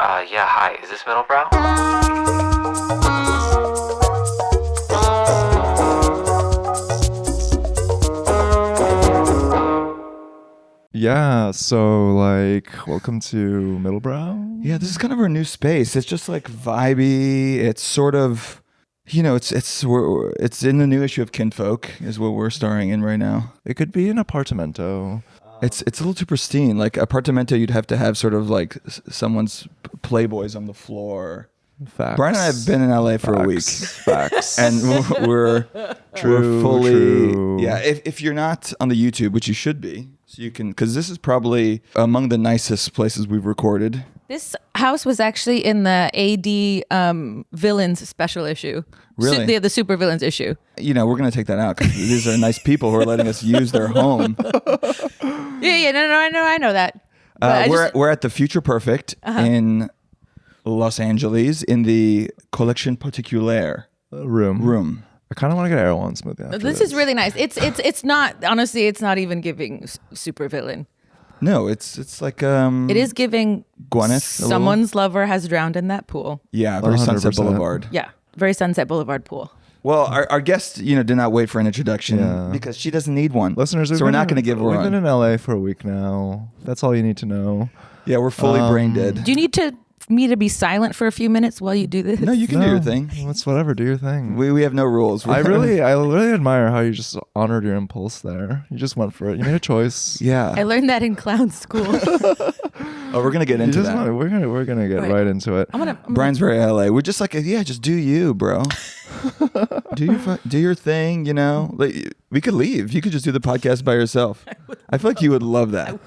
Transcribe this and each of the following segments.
Yeah, hi. Is this Middlebrow? Yeah, so welcome to Middlebrow. Yeah, this is kind of our new space. It's just like vibey. It's sort of, it's in the new issue of Kinfolk is what we're starring in right now. It could be an apartamento. It's a little too pristine. Like apartamento, you'd have to have sort of like someone's Playboys on the floor. Facts. Brian and I have been in LA for a week. Facts. And we're fully true. Yeah. If you're not on the YouTube, which you should be, so you can, because this is probably among the nicest places we've recorded. This house was actually in the AD villains special issue. Really? The super villains issue. We're going to take that out because these are nice people who are letting us use their home. Yeah. No, I know that. But We're at the Future Perfect in Los Angeles in the Collection Particulière room. I kind of want to get Errol on smoothie after this is really nice. It's not, honestly, it's not even giving super villain. No, it's like it is giving Gwyneth. Someone's lover has drowned in that pool. Yeah, very 100%. Sunset Boulevard. Yeah, very Sunset Boulevard pool. Well, our guest, did not wait for an introduction because she doesn't need one. Listeners, so we're not going to give her one. We've been in LA for a week now. That's all you need to know. Yeah, we're fully brain dead. Do you need me to be silent for a few minutes while you do this? No, you can do your thing. It's whatever. Do your thing. We have no rules. I really admire how you just honored your impulse there. You just went for it. You made a choice. Yeah. I learned that in clown school. Oh, we're gonna get into that. We're gonna get right into it. Brian's very LA. We're just like, just do you, bro. do your thing. Like, we could leave. You could just do the podcast by yourself. I feel like you would love that.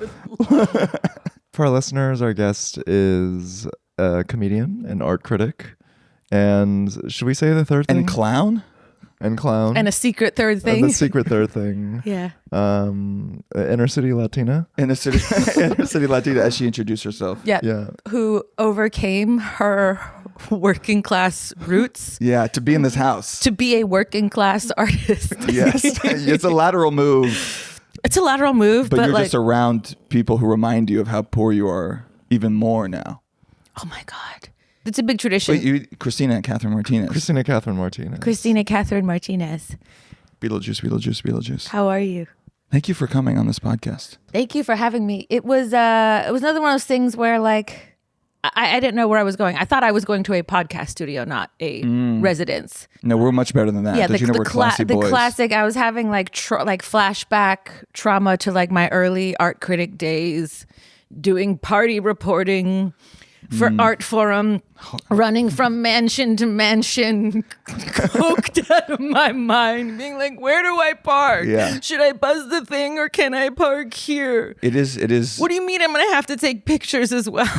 For our listeners, our guest is a comedian and art critic, and should we say the third thing? And clown. And a secret third thing. And the secret third thing. Yeah. Inner city Latina. Inner city Latina, as she introduced herself. Yeah. Who overcame her working class roots. Yeah, to be in this house. To be a working class artist. Yes. It's a lateral move. It's a lateral move, but you're just around people who remind you of how poor you are even more now. Oh my God. It's a big tradition. Wait, Christina Catherine Martinez. Christina Catherine Martinez. Beetlejuice. How are you? Thank you for coming on this podcast. Thank you for having me. It was another one of those things where I didn't know where I was going. I thought I was going to a podcast studio, not a residence. No, we're much better than that. Yeah, we're classy boys. The classic. I was having flashback trauma to my early art critic days, doing party reporting for Artforum, running from mansion to mansion, coked out of my mind, being like, where do I park? Yeah. Should I buzz the thing or can I park here? It is. What do you mean I'm going to have to take pictures as well?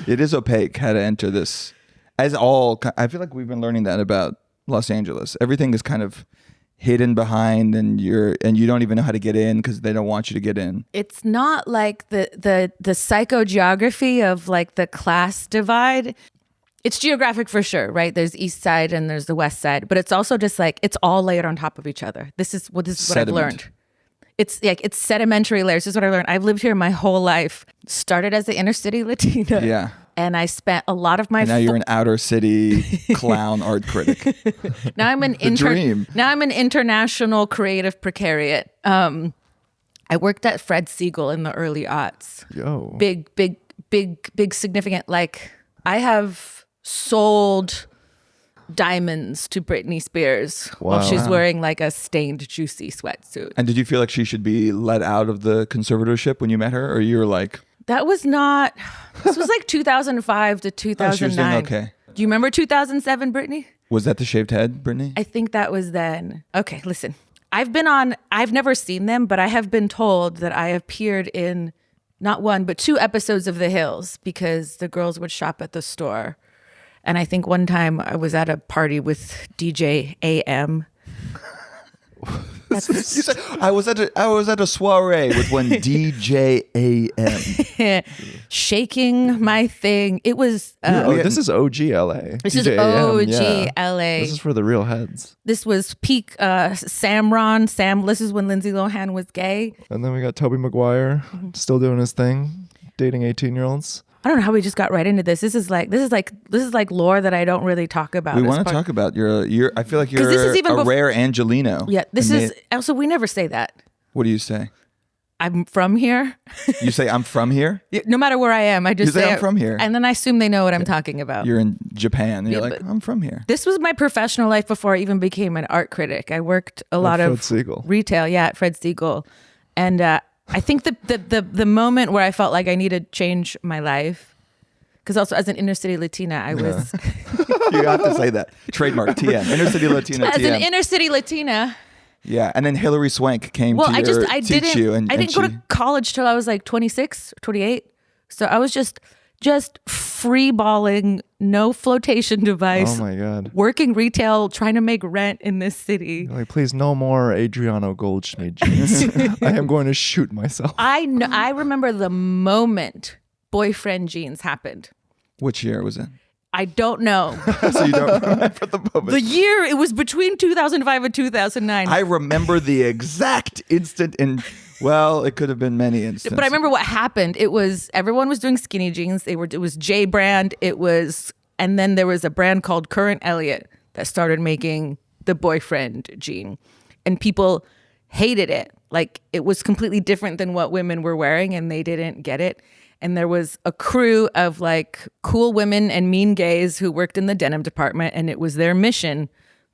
It is opaque how to enter this. I feel like we've been learning that about Los Angeles. Everything is kind of hidden behind and you don't even know how to get in because they don't want you to get in. It's not like the psychogeography of the class divide. It's geographic for sure, right? There's east side and there's the west side, but it's also just it's all layered on top of each other. This is what I've learned. It's sedimentary layers. This is what I learned. I've lived here my whole life. Started as an inner city Latina. Yeah. And I spent a lot of my... And now you're an outer city clown art critic. Now I'm an dream. Now I'm an international creative precariat. I worked at Fred Segal in the early aughts. Yo. Big significant. I have sold diamonds to Britney Spears while she's wearing a stained juicy sweatsuit. And did you feel like she should be let out of the conservatorship when you met her, or you were like... That was not... This was 2005 to 2009. She was doing okay. Do you remember 2007, Britney? Was that the shaved head, Brittany? I think that was then. Okay, listen. I've never seen them, but I have been told that I appeared in not one, but 2 episodes of The Hills because the girls would shop at the store. And I think one time I was at a party with DJ AM. You said I was at a soiree with one DJ AM. Shaking my thing. It was this is OG LA. This DJ is OG LA. This is for the real heads. This was peak Samron. This is when Lindsay Lohan was gay. And then we got Tobey Maguire still doing his thing, dating 18-year-olds. I don't know how we just got right into this. This is like lore that I don't really talk about. We want to talk about your. I feel like you're this is even a rare Angelino. Yeah, this is also we never say that. What do you say? I'm from here. You say I'm from here? No matter where I am, I just You say I'm from here. and then I assume they know what I'm talking about. You're in Japan. And you're like, but I'm from here. This was my professional life before I even became an art critic. I worked a lot of Fred Segal. retail, at Fred Segal, and I think the moment where I felt like I needed to change my life, because also as an inner city Latina, I was You have to say that. Trademark TM. Inner City Latina as TM. an inner city Latina. Yeah, and then Hillary Swank came to teach you. And, I didn't go to college till I was like 26, 28. So I was just free balling, no flotation device. Oh my God. Working retail, trying to make rent in this city. You're like, please, no more Adriano Goldschmidt jeans. I am going to shoot myself. I remember the moment boyfriend jeans happened. Which year was it? I don't know. So you don't remember the moment. The year, it was between 2005 and 2009. I remember the exact instant well, it could have been many instances. But I remember what happened. It was everyone was doing skinny jeans. It was J brand. And then there was a brand called Current Elliott that started making the boyfriend jean, and people hated it. Like it was completely different than what women were wearing, and they didn't get it. And there was a crew of like cool women and mean gays who worked in the denim department, and it was their mission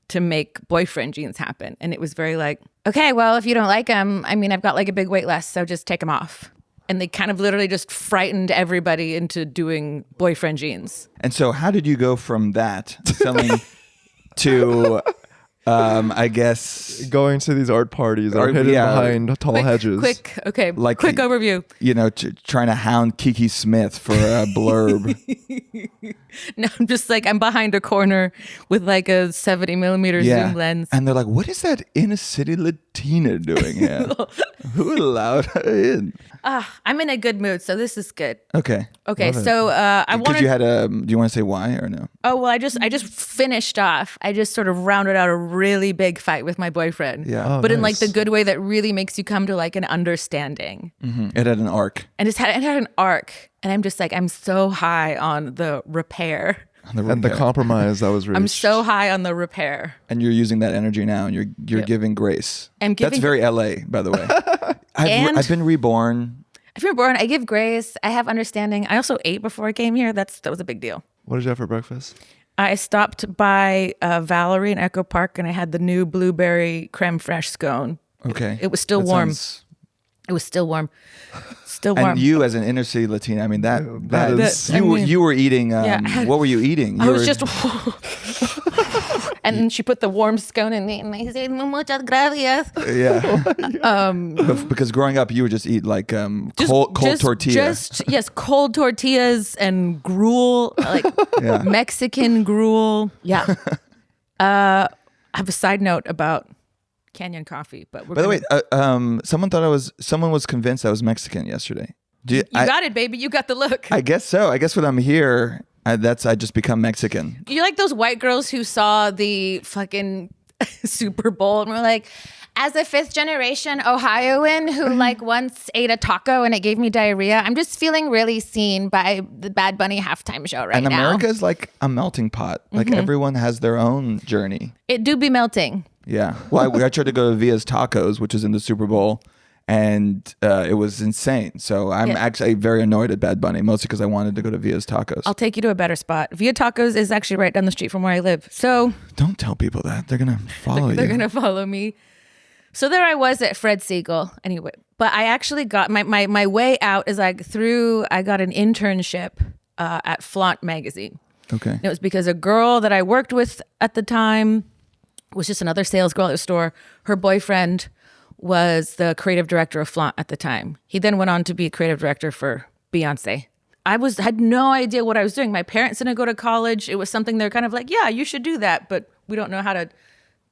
to make boyfriend jeans happen. And it was very like, okay, well, if you don't like them, I mean, I've got like a big weight loss, so just take them off. And they kind of literally just frightened everybody into doing boyfriend jeans. And so how did you go from that selling to, I guess... Going to these art parties that are hidden behind tall hedges. Quick Like overview. You know, trying to hound Kiki Smith for a blurb. No, I'm just like, I'm behind a corner with like a 70 millimeter zoom lens. And they're like, what is that inner city Latina doing here? Who allowed her in? I'm in a good mood, so this is good. Okay. Okay, so I Because wanted... you had do you want to say why or no? Oh, well, I just finished off. I just sort of rounded out a really big fight with my boyfriend. Yeah. Oh, but in like nice. the good way that really makes you come to like an understanding. Mm-hmm. It had an arc. And it had an arc. And I'm just like, I'm so high on the repair. And the compromise that was reached. I'm so high on the repair. And you're using that energy now, and you're giving grace. That's very LA, by the way. I've been reborn. I've been born. I give grace. I have understanding. I also ate before I came here. That was a big deal. What did you have for breakfast? I stopped by Valerie in Echo Park, and I had the new blueberry creme fraiche scone. Okay. It was still warm. It was still warm. Still warm. And you, as an inner city Latina, I mean that is- you were eating. What were you eating? I was just. And then she put the warm scone in me, and I said, "Muchas gracias." Yeah. Because growing up, you would just eat like cold tortilla. Cold tortillas and gruel, like Mexican gruel. Yeah. I have a side note about Canyon coffee, but by the way, someone was convinced I was Mexican yesterday. You got it, baby. You got the look. I guess so. I guess when I'm here, I just become Mexican. You're like those white girls who saw the fucking Super Bowl and were like, as a 5th generation Ohioan who like once ate a taco and it gave me diarrhea, I'm just feeling really seen by the Bad Bunny halftime show right now. And America is like a melting pot. Like everyone has their own journey. It do be melting. Yeah. Well, I tried to go to Via's Tacos, which is in the Super Bowl, and it was insane. So I'm actually very annoyed at Bad Bunny, mostly because I wanted to go to Via's Tacos. I'll take you to a better spot. Via Tacos is actually right down the street from where I live. So don't tell people that. They're going to follow you. They're going to follow me. So there I was at Fred Segal. Anyway, but I actually got my way out is I got an internship at Flaunt magazine. Okay. And it was because a girl that I worked with at the time was just another sales girl at the store. Her boyfriend was the creative director of Flaunt at the time. He then went on to be a creative director for Beyonce. I had no idea what I was doing. My parents didn't go to college. It was something they're kind of like, yeah, you should do that, but we don't know how to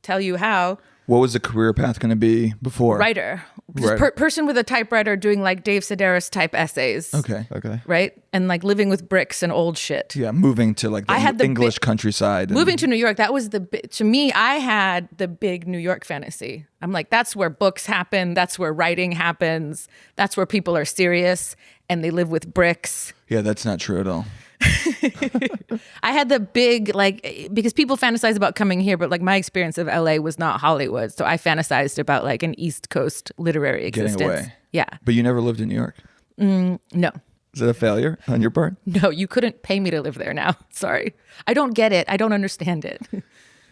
tell you how. What was the career path going to be before? Writer. Right. Person with a typewriter doing like Dave Sedaris type essays. Okay. Right? And like living with bricks and old shit. Yeah, moving to like the English countryside. Moving to New York, that was to me, I had the big New York fantasy. I'm like, that's where books happen. That's where writing happens. That's where people are serious and they live with bricks. Yeah, that's not true at all. I had the big, like, because people fantasize about coming here, but like my experience of LA was not Hollywood. So I fantasized about like an East Coast literary existence. Getting away. Yeah. But you never lived in New York? No. Is it a failure on your part? No, you couldn't pay me to live there now. Sorry. I don't get it. I don't understand it.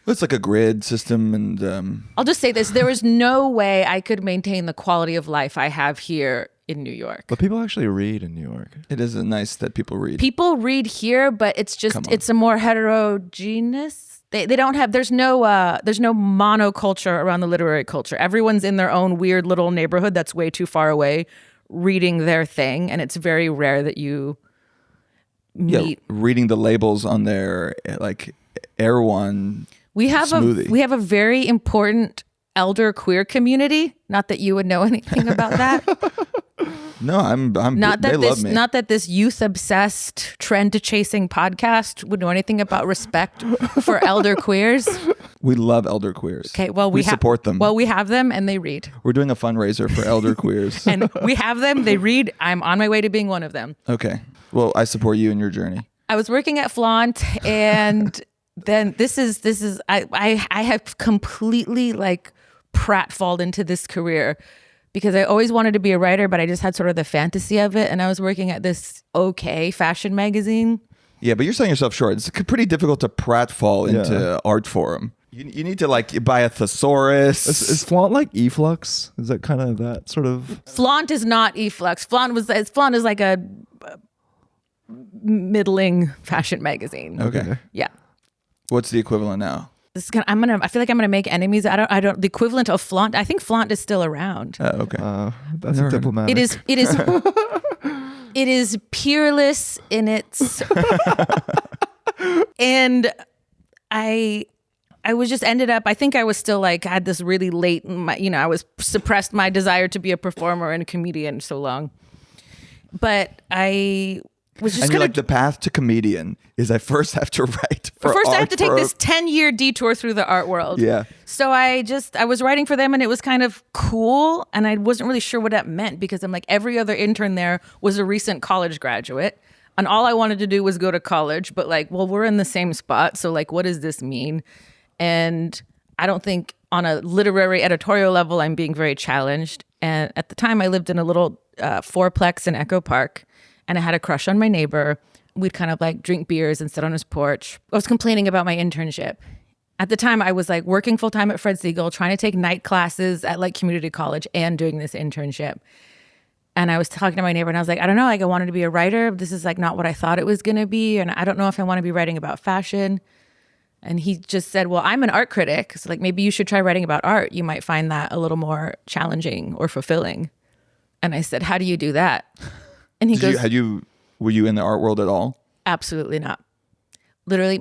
It's like a grid system and... I'll just say this. There is no way I could maintain the quality of life I have here in New York. But people actually read in New York. It is nice that people read. People read here, but it's just, it's a more heterogeneous. They don't have, there's no monoculture around the literary culture. Everyone's in their own weird little neighborhood that's way too far away reading their thing. And it's very rare that you meet. Yeah, reading the labels on their like Erewhon smoothie. We have a very important elder queer community. Not that you would know anything about that. No, I'm not that they this love me. not that this youth obsessed trend chasing podcast would know anything about respect for elder queers. We love elder queers. Okay, well we support them. Well, we have them and they read. We're doing a fundraiser for elder queers. And we have them, they read. I'm on my way to being one of them. Okay. Well, I support you in your journey. I was working at Flaunt and then this is I have completely like pratfalled into this career because I always wanted to be a writer, but I just had sort of the fantasy of it. And I was working at this fashion magazine. Yeah, but you're selling yourself short. It's pretty difficult to pratfall into Artforum. You need to like buy a thesaurus. Is Flaunt like Eflux? Is that kind of that sort of? Flaunt is not Eflux. Flaunt is like a middling fashion magazine. Okay. Yeah. What's the equivalent now? I feel like I'm gonna make enemies. I don't. The equivalent of Flaunt. I think Flaunt is still around. Okay. That's diplomatic. It is peerless in its, and I was just ended up. I think I was still like had this really late. I was suppressed my desire to be a performer and a comedian so long, but I was just. And you're like the path to comedian is I first have to write for first I have to take Artforum. this 10-year detour through the art world. Yeah. So I was writing for them and it was kind of cool and I wasn't really sure what that meant because I'm like every other intern there was a recent college graduate and all I wanted to do was go to college, but like, well, we're in the same spot. So like, what does this mean? And I don't think on a literary editorial level, I'm being very challenged. And at the time I lived in a little fourplex in Echo Park and I had a crush on my neighbor. We'd kind of like drink beers and sit on his porch. I was complaining about my internship. At the time, I was like working full time at Fred Segal, trying to take night classes at like community college and doing this internship. And I was talking to my neighbor and I was like, I don't know, like I wanted to be a writer. This is like not what I thought it was going to be. And I don't know if I want to be writing about fashion. And he just said, well, I'm an art critic. So like maybe you should try writing about art. You might find that a little more challenging or fulfilling. And I said, how do you do that? And he goes, were you in the art world at all? Absolutely not. Literally,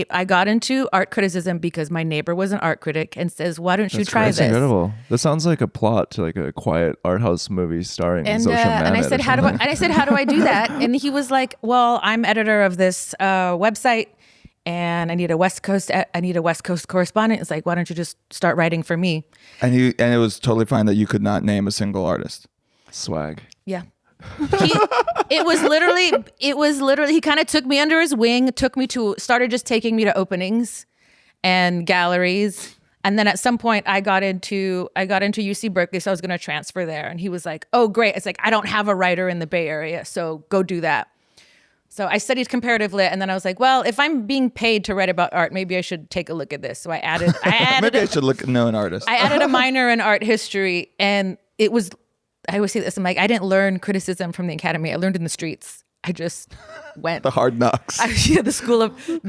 I got into art criticism because my neighbor was an art critic and says, why don't you try this? That's incredible. This sounds like a plot to like a quiet art house movie starring Zosia Mamet. And I said, how do I do that? And he was like, well, I'm editor of this website and I need a West Coast correspondent. It's like, why don't you just start writing for me? And it was totally fine that you could not name a single artist. Swag. Yeah. It was literally he kind of took me under his wing, started just taking me to openings and galleries. And then at some point I got into UC Berkeley, so I was going to transfer there. And he was like, oh, great. It's like, I don't have a writer in the Bay Area, so go do that. So I studied comparative lit, and then I was like, well, if I'm being paid to write about art, maybe I should take a look at this. So I added maybe I should know an artist. I added a minor in art history, and it was, I always say this, I'm like, I didn't learn criticism from the academy. I learned in the streets. I just went. The hard knocks. The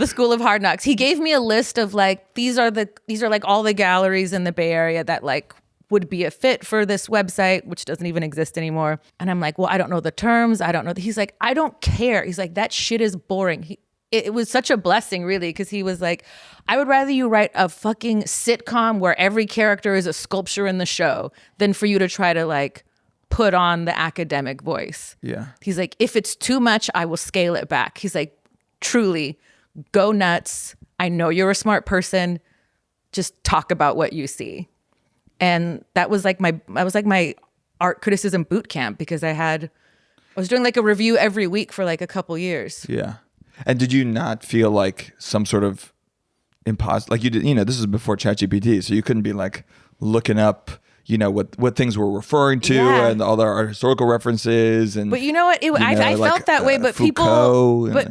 school of hard knocks. He gave me a list of like, these are like all the galleries in the Bay Area that like would be a fit for this website, which doesn't even exist anymore. And I'm like, well, I don't know the terms. I don't know. He's like, I don't care. He's like, that shit is boring. it was such a blessing, really, because he was like, I would rather you write a fucking sitcom where every character is a sculpture in the show than for you to try to like put on the academic voice. Yeah. He's like, if it's too much, I will scale it back. He's like, truly, go nuts. I know you're a smart person. Just talk about what you see. And that was like my art criticism boot camp, because I was doing like a review every week for like a couple years. Yeah. And did you not feel like some sort of imposter? Like you did, this is before ChatGPT, so you couldn't be like looking up, what things we're referring to and all our historical references. And but you know what? I felt that way, but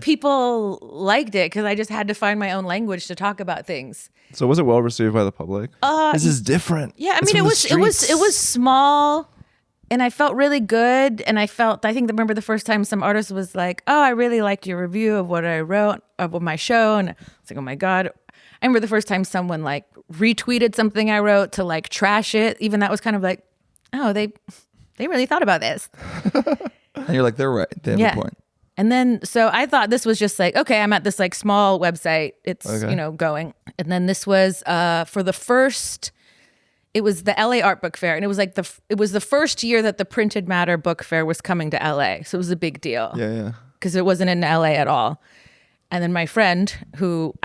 people liked it because I just had to find my own language to talk about things. So was it well received by the public? This is different. Yeah, I It's mean, from it was small, and I felt really good. And I remember the first time some artist was like, "Oh, I really liked your review of what I wrote of my show," and I was like, "Oh my God." I remember the first time someone like retweeted something I wrote to like trash it. Even that was kind of like, oh, they really thought about this. And you're like, they're right. They have a point. And then, so I thought this was just like, okay, I'm at this like small website. It's, going. And then this was for the first, it was the LA Art Book Fair. And it was like it was the first year that the Printed Matter Book Fair was coming to LA. So it was a big deal. Yeah. Because it wasn't in LA at all. And then my friend who,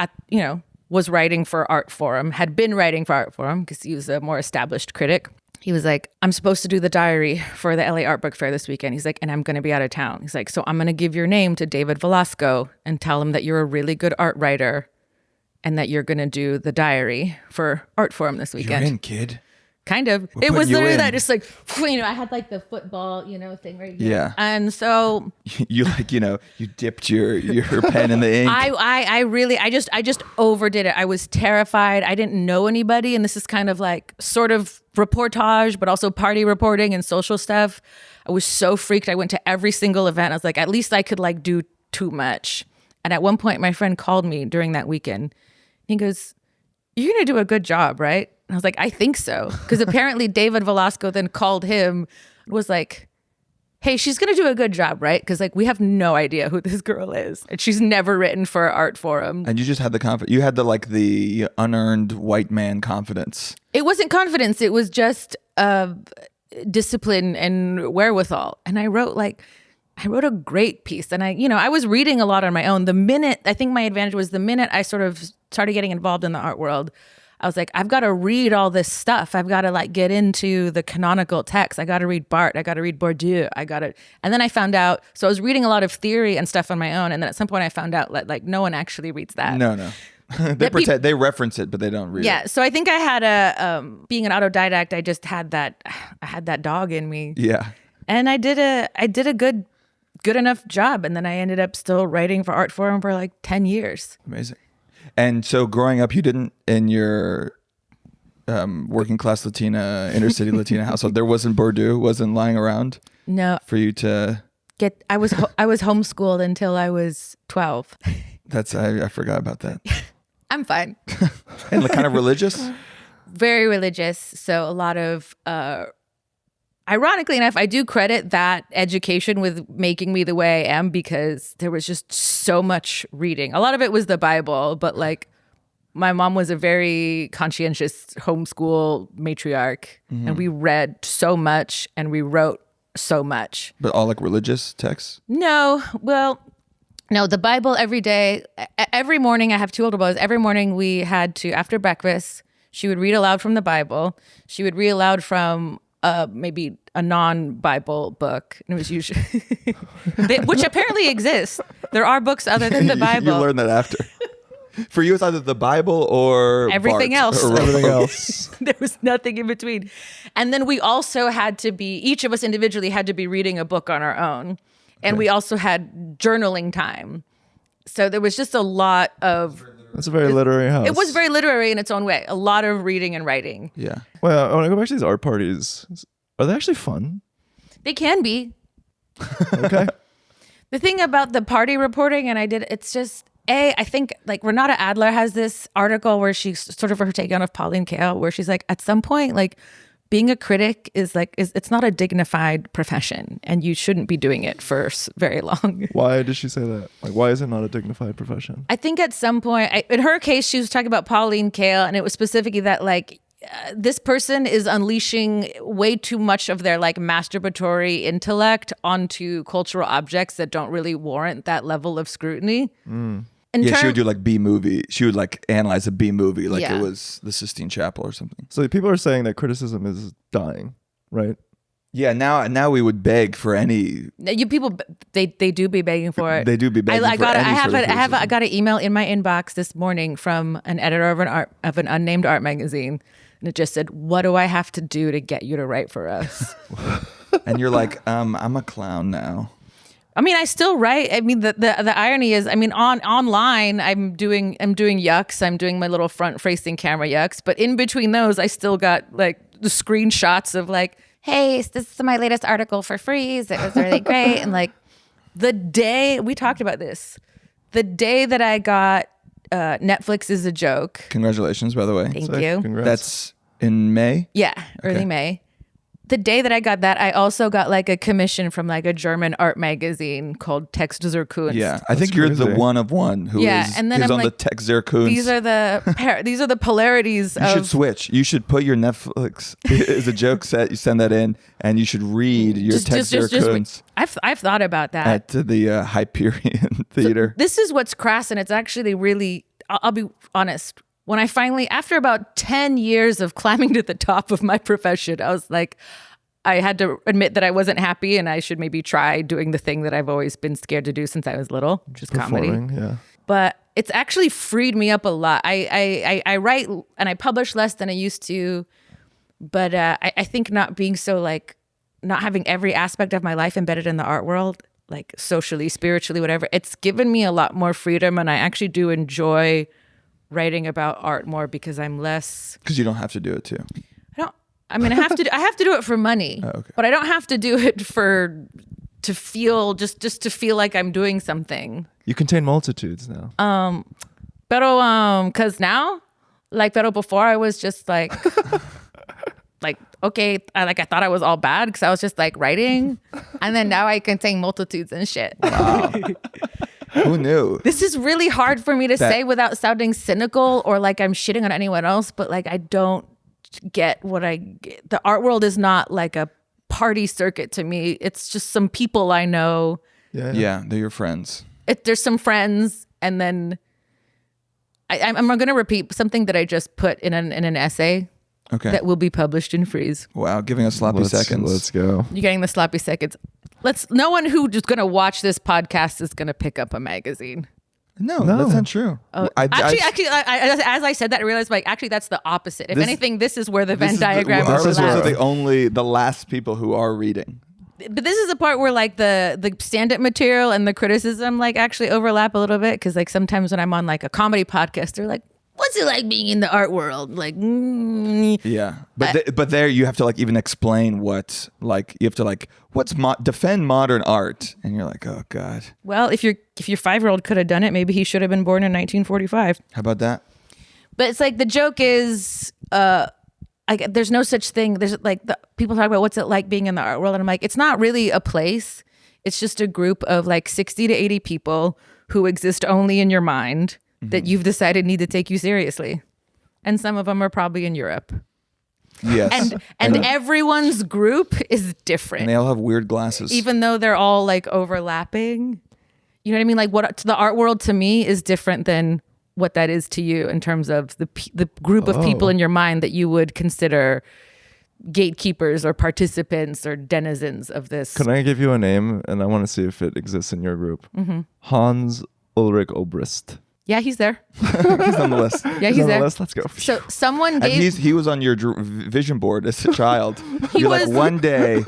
was writing for Artforum, had been writing for Artforum because he was a more established critic. He was like, I'm supposed to do the diary for the LA Art Book Fair this weekend. He's like, and I'm going to be out of town. He's like, so I'm going to give your name to David Velasco and tell him that you're a really good art writer and that you're going to do the diary for Artforum this weekend. You're in, kid. Kind of. It was literally that, just like, I had like the football, thing right here. Yeah. And so you like, you dipped your pen in the ink. I just overdid it. I was terrified. I didn't know anybody. And this is kind of like sort of reportage, but also party reporting and social stuff. I was so freaked. I went to every single event. I was like, at least I could like do too much. And at one point, my friend called me during that weekend. He goes, you're going to do a good job, right? And I was like, I think so. Because apparently David Velasco then called him, was like, hey, she's going to do a good job, right? Because like we have no idea who this girl is. And she's never written for Artforum. And you just had the confidence. You had the unearned white man confidence. It wasn't confidence. It was just discipline and wherewithal. And I wrote a great piece. And I was reading a lot on my own. I think my advantage was the minute I sort of started getting involved in the art world, I was like, I've got to read all this stuff. I've got to like get into the canonical text. I got to read Barthes. I got to read Bourdieu. And then I found out, so I was reading a lot of theory and stuff on my own. And then at some point I found out that no one actually reads that. No. They reference it, but they don't read it. Yeah. So I think I had being an autodidact, I just had that dog in me. Yeah. And I did a good enough job. And then I ended up still writing for Artforum for like 10 years. Amazing. And so growing up, you didn't, in your working class Latina, inner city Latina household, there wasn't Bourdieu, wasn't lying around? No. For you to I was homeschooled until I was 12. I forgot about that. I'm fine. And kind of religious? Very religious. So a lot of ironically enough, I do credit that education with making me the way I am, because there was just so much reading. A lot of it was the Bible, but like my mom was a very conscientious homeschool matriarch, and we read so much and we wrote so much. But all like religious texts? No. Well, no, the Bible every day. Every morning, I have two older boys. Every morning we had to, after breakfast, she would read aloud from the Bible. She would read aloud from maybe a non-Bible book. And it was usually, which apparently exists. There are books other than the Bible. You learned that after. For you, it's either the Bible or everything Bart, else. or Everything else. There was nothing in between. And then we also had to be, each of us individually had to be reading a book on our own. And we also had journaling time. So there was just a lot of... That's a very literary house. It was very literary in its own way. A lot of reading and writing. Yeah. Well, I want to go back to these art parties. Are they actually fun? They can be. Okay. The thing about the party reporting, and it's just, I think like Renata Adler has this article where she's sort of her take on of Pauline Kael, where she's like, at some point, like being a critic is it's not a dignified profession, and you shouldn't be doing it for very long. Why did she say that? Like, why is it not a dignified profession? I think at some point, in her case, she was talking about Pauline Kael, and it was specifically that like this person is unleashing way too much of their like masturbatory intellect onto cultural objects that don't really warrant that level of scrutiny. She would do like B movie. She would like analyze a B movie like Yeah. it was the Sistine Chapel or something. So people are saying that criticism is dying, right? Yeah, now we would beg for any. You people, they do be begging for it. They do be begging I for any I sort of criticism. got an email in my inbox this morning from an editor of an unnamed art magazine, and it just said, "What do I have to do to get you to write for us?" And you're like, I'm a clown now. I mean, I still write. I mean, the irony is, I mean, online, I'm doing yucks. I'm doing my little front-facing camera yucks, but in between those, I still got like the screenshots of like, hey, this is my latest article for Freeze. It was really great. And like the day we talked about this, the day that I got Netflix is a joke. Congratulations, by the way. Thank Sick. you. Congrats. That's in May. Yeah, early May. The day that I got that, I also got like a commission from like a German art magazine called Texte Zur Kunst. Yeah, I think you're the crazy. one of one who is and then I'm on like, the Texte Zur Kunst. These are the polarities You of should switch. You should put your Netflix as a joke set. You send that in, and you should read your Texte Zur Kunst I've thought about that. at the Hyperion Theater. This is what's crass, and it's actually really, I'll be honest, when I finally, after about 10 years of climbing to the top of my profession, I was like, I had to admit that I wasn't happy, and I should maybe try doing the thing that I've always been scared to do since I was little, which is comedy. Performing, yeah. But it's actually freed me up a lot. I write and I publish less than I used to, but I think not being so like, not having every aspect of my life embedded in the art world, like socially, spiritually, whatever, it's given me a lot more freedom, and I actually do enjoy writing about art more because I'm less. Because you don't have to do it too. I mean, I have to do it for money, but I don't have to do it to feel just to feel like I'm doing something. You contain multitudes now. Cause now, pero before I was just like, okay, I thought I was all bad because I was just like writing, and then now I contain multitudes and shit. Wow. Who knew? This is really hard for me to say without sounding cynical or like I'm shitting on anyone else, but like I don't get what I get. The art world is not like a party circuit to me. It's just some people I know. Yeah, they're your friends. There's some friends, and then I'm going to repeat something that I just put in an essay that will be published in Freeze. Wow, giving us sloppy seconds. Let's go. You're getting the sloppy seconds. No one who is going to watch this podcast is going to pick up a magazine. No, that's not true. Actually, as I said that, I realized like actually that's the opposite. If anything, this is where the Venn diagram Those overlaps. are the last people who are reading. But this is the part where like the stand-up material and the criticism like actually overlap a little bit, because like sometimes when I'm on like a comedy podcast, they're like, what's it like being in the art world? Like, yeah, but there you have to like even explain what, like you have to like defend modern art, and you're like, oh god. Well, if your 5-year-old could have done it, maybe he should have been born in 1945. How about that? But it's like the joke is, there's no such thing. There's like people talk about what's it like being in the art world, and I'm like, it's not really a place. It's just a group of like 60 to 80 people who exist only in your mind that you've decided need to take you seriously. And some of them are probably in Europe. Yes. And everyone's group is different. And they all have weird glasses. Even though they're all like overlapping. You know what I mean? Like what to the art world to me is different than what that is to you in terms of the group of people in your mind that you would consider gatekeepers or participants or denizens of this. Can I give you a name? And I want to see if it exists in your group. Hans Ulrich Obrist. Yeah, he's there. He's on the list. Yeah, He's he's on there. the list. Let's go. So someone And gave. he was on your vision board as a child. You're was- like, one day.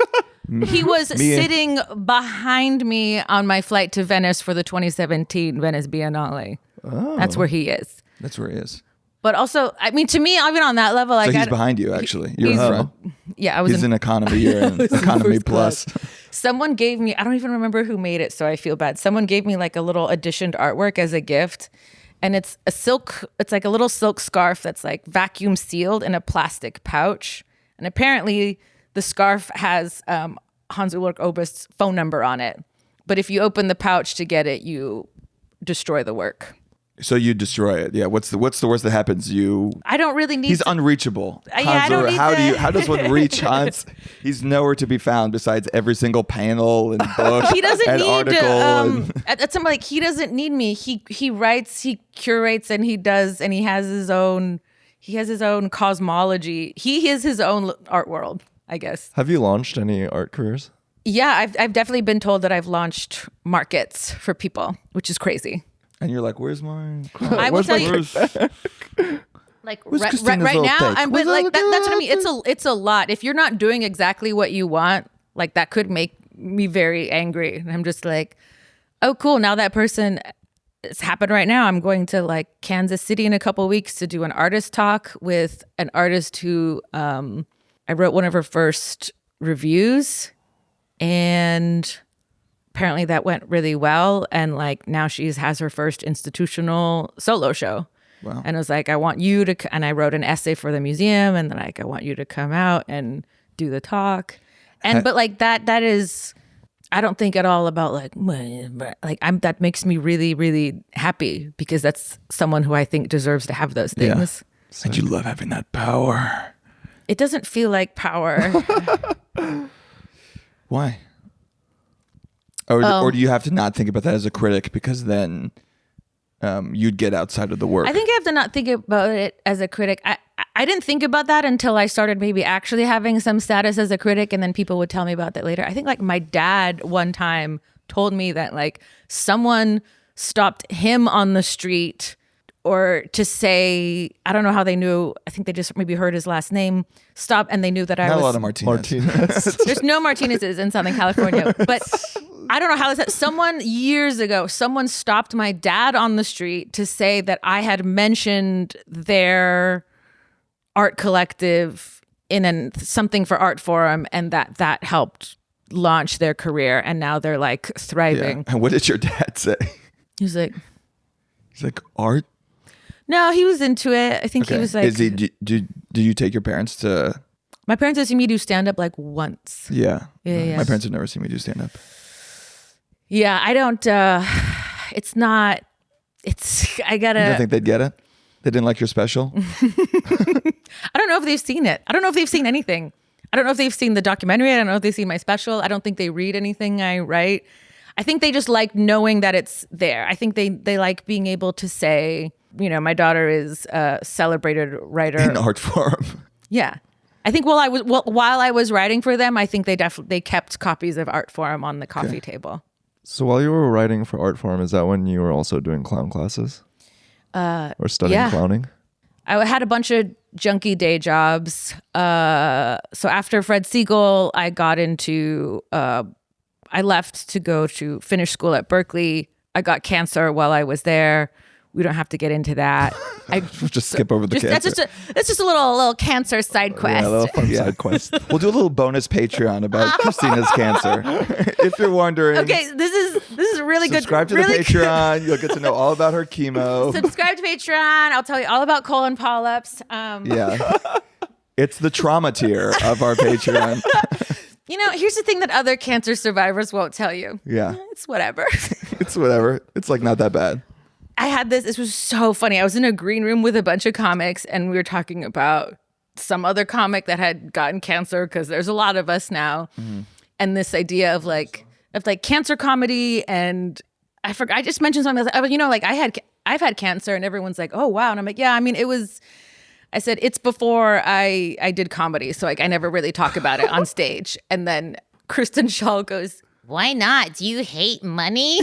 He was Me and- sitting behind me on my flight to Venice for the 2017 Venice Biennale. That's where he is. That's where he is. But also, I mean, to me, even on that level, like So he's behind you, actually. You're in he's- front. Yeah, I was He's in economy. You're in economy first plus. class. Someone gave me, I don't even remember who made it, so I feel bad. Someone gave me like a little auditioned artwork as a gift. And it's it's like a little silk scarf that's like vacuum sealed in a plastic pouch. And apparently the scarf has Hans Ulrich Oberst's phone number on it. But if you open the pouch to get it, you destroy the work. So you destroy it. Yeah. What's the worst that happens? I don't really need He's unreachable. I don't need How does one reach Hans? He's nowhere to be found besides every single panel and book. He doesn't and need article at some like he doesn't need me. He writes, he curates, and he does, and he has his own cosmology. He is his own art world, I guess. Have you launched any art careers? Yeah, I've definitely been told that I've launched markets for people, which is crazy. And you're like, where's my? I will tell you, like right now, I'm but like that's what I mean. It's a lot. If you're not doing exactly what you want, like that could make me very angry. And I'm just like, oh, cool. Now that person, it's happened right now. I'm going to like Kansas City in a couple of weeks to do an artist talk with an artist who I wrote one of her first reviews, and apparently that went really well, and like now she has her first institutional solo show. Wow. And I was like, I want you to, and I wrote an essay for the museum, and then like I want you to come out and do the talk. And but like that is, I don't think at all about like that makes me really, really happy, because that's someone who I think deserves to have those things. Yeah. And you love having that power. It doesn't feel like power. Why? Or do you have to not think about that as a critic, because then you'd get outside of the work? I think I have to not think about it as a critic. I didn't think about that until I started maybe actually having some status as a critic, and then people would tell me about that later. I think like my dad one time told me that like someone stopped him on the street, or to say, I don't know how they knew. I think they just maybe heard his last name, stop, and they knew that I was. Not a lot of Martinez. There's no Martinez's in Southern California, but I don't know how this. Someone years ago, someone stopped my dad on the street to say that I had mentioned their art collective in something for Artforum, and that helped launch their career, and now they're like thriving. Yeah. And what did your dad say? He's like art. No, he was into it. I think Okay. he was like. Do you take your parents to? My parents have seen me do stand up like once. Yeah. Yeah. My parents have never seen me do stand up. Yeah, I don't. It's not. It's. I gotta. You don't think they'd get it? They didn't like your special? I don't know if they've seen it. I don't know if they've seen anything. I don't know if they've seen the documentary. I don't know if they've seen my special. I don't think they read anything I write. I think they just like knowing that it's there. I think they like being able to say, you know, my daughter is a celebrated writer In Artforum. Yeah, I think while I was writing for them, I think they kept copies of Artforum on the coffee table. So while you were writing for Artforum, is that when you were also doing clown classes? Or studying clowning? I had a bunch of junky day jobs. So after Fred Segal, I got into. I left to go to finish school at Berkeley. I got cancer while I was there. We don't have to get into that. We'll just skip over the cancer. That's just a little cancer side quest. Yeah, a little fun side quest. We'll do a little bonus Patreon about Christina's cancer. If you're wondering. Okay, this is really good. Subscribe to the Patreon. You'll get to know all about her chemo. Subscribe to Patreon. I'll tell you all about colon polyps. Yeah. It's the trauma tier of our Patreon. You know, here's the thing that other cancer survivors won't tell you. Yeah. It's whatever. It's whatever. It's like not that bad. I had this was so funny. I was in a green room with a bunch of comics, and we were talking about some other comic that had gotten cancer, because there's a lot of us now. Mm-hmm. And this idea of like cancer comedy, and I forgot, I just mentioned something. You know, like I've had cancer, and everyone's like, oh wow. And I'm like, yeah, I mean, I said, it's before I did comedy. So like I never really talk about it on stage. And then Kristen Schaal goes, why not? Do you hate money?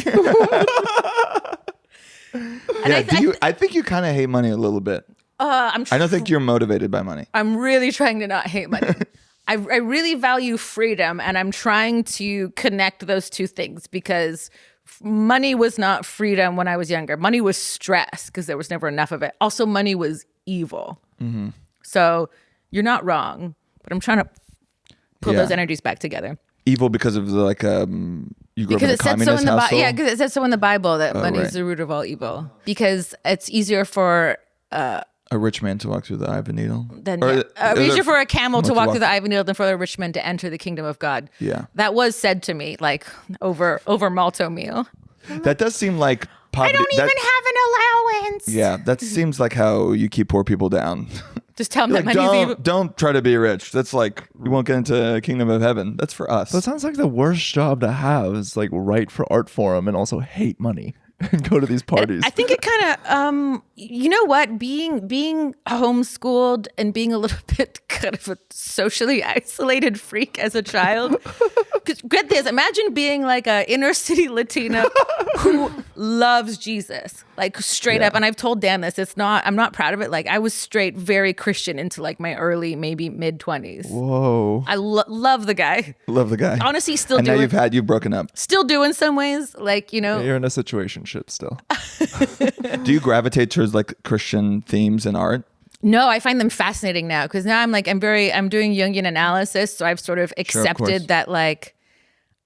I think you kind of hate money a little bit. I don't think you're motivated by money. I'm really trying to not hate money. I really value freedom, and I'm trying to connect those two things, because money was not freedom when I was younger. Money was stress, because there was never enough of it. Also, money was evil. Mm-hmm. So you're not wrong, but I'm trying to pull those energies back together. Evil because of the you grew up in a it said communist so in the household? because it says so in the Bible that money right. is the root of all evil. Because it's easier for a rich man to walk through the eye of a needle. Then Or, easier for a camel to walk walk- through the eye of a needle than for a rich man to enter the kingdom of God. Yeah. That was said to me like over malto meal. That does seem like I poverty. don't even have an allowance. Yeah, that seems like how you keep poor people down. Just tell them Like, that money's evil. don't try to be rich. That's like you won't get into kingdom of heaven. That's for us. That sounds like the worst job to have is like write for Artforum and also hate money and go to these parties. I think it kind of, you know what, being homeschooled and being a little bit kind of a socially isolated freak as a child. Because get this, imagine being like a inner city Latina who loves Jesus, like straight up. And I've told Dan this. I'm not proud of it. Like I was straight, very Christian into like my early, maybe mid 20s. Whoa. I love the guy. Love the guy. Honestly, still and doing. now you've broken up. Still do in some ways, like, you know. You're in a situationship still. Do you gravitate towards like Christian themes in art? No, I find them fascinating now because now I'm doing Jungian analysis, so I've sort of accepted that like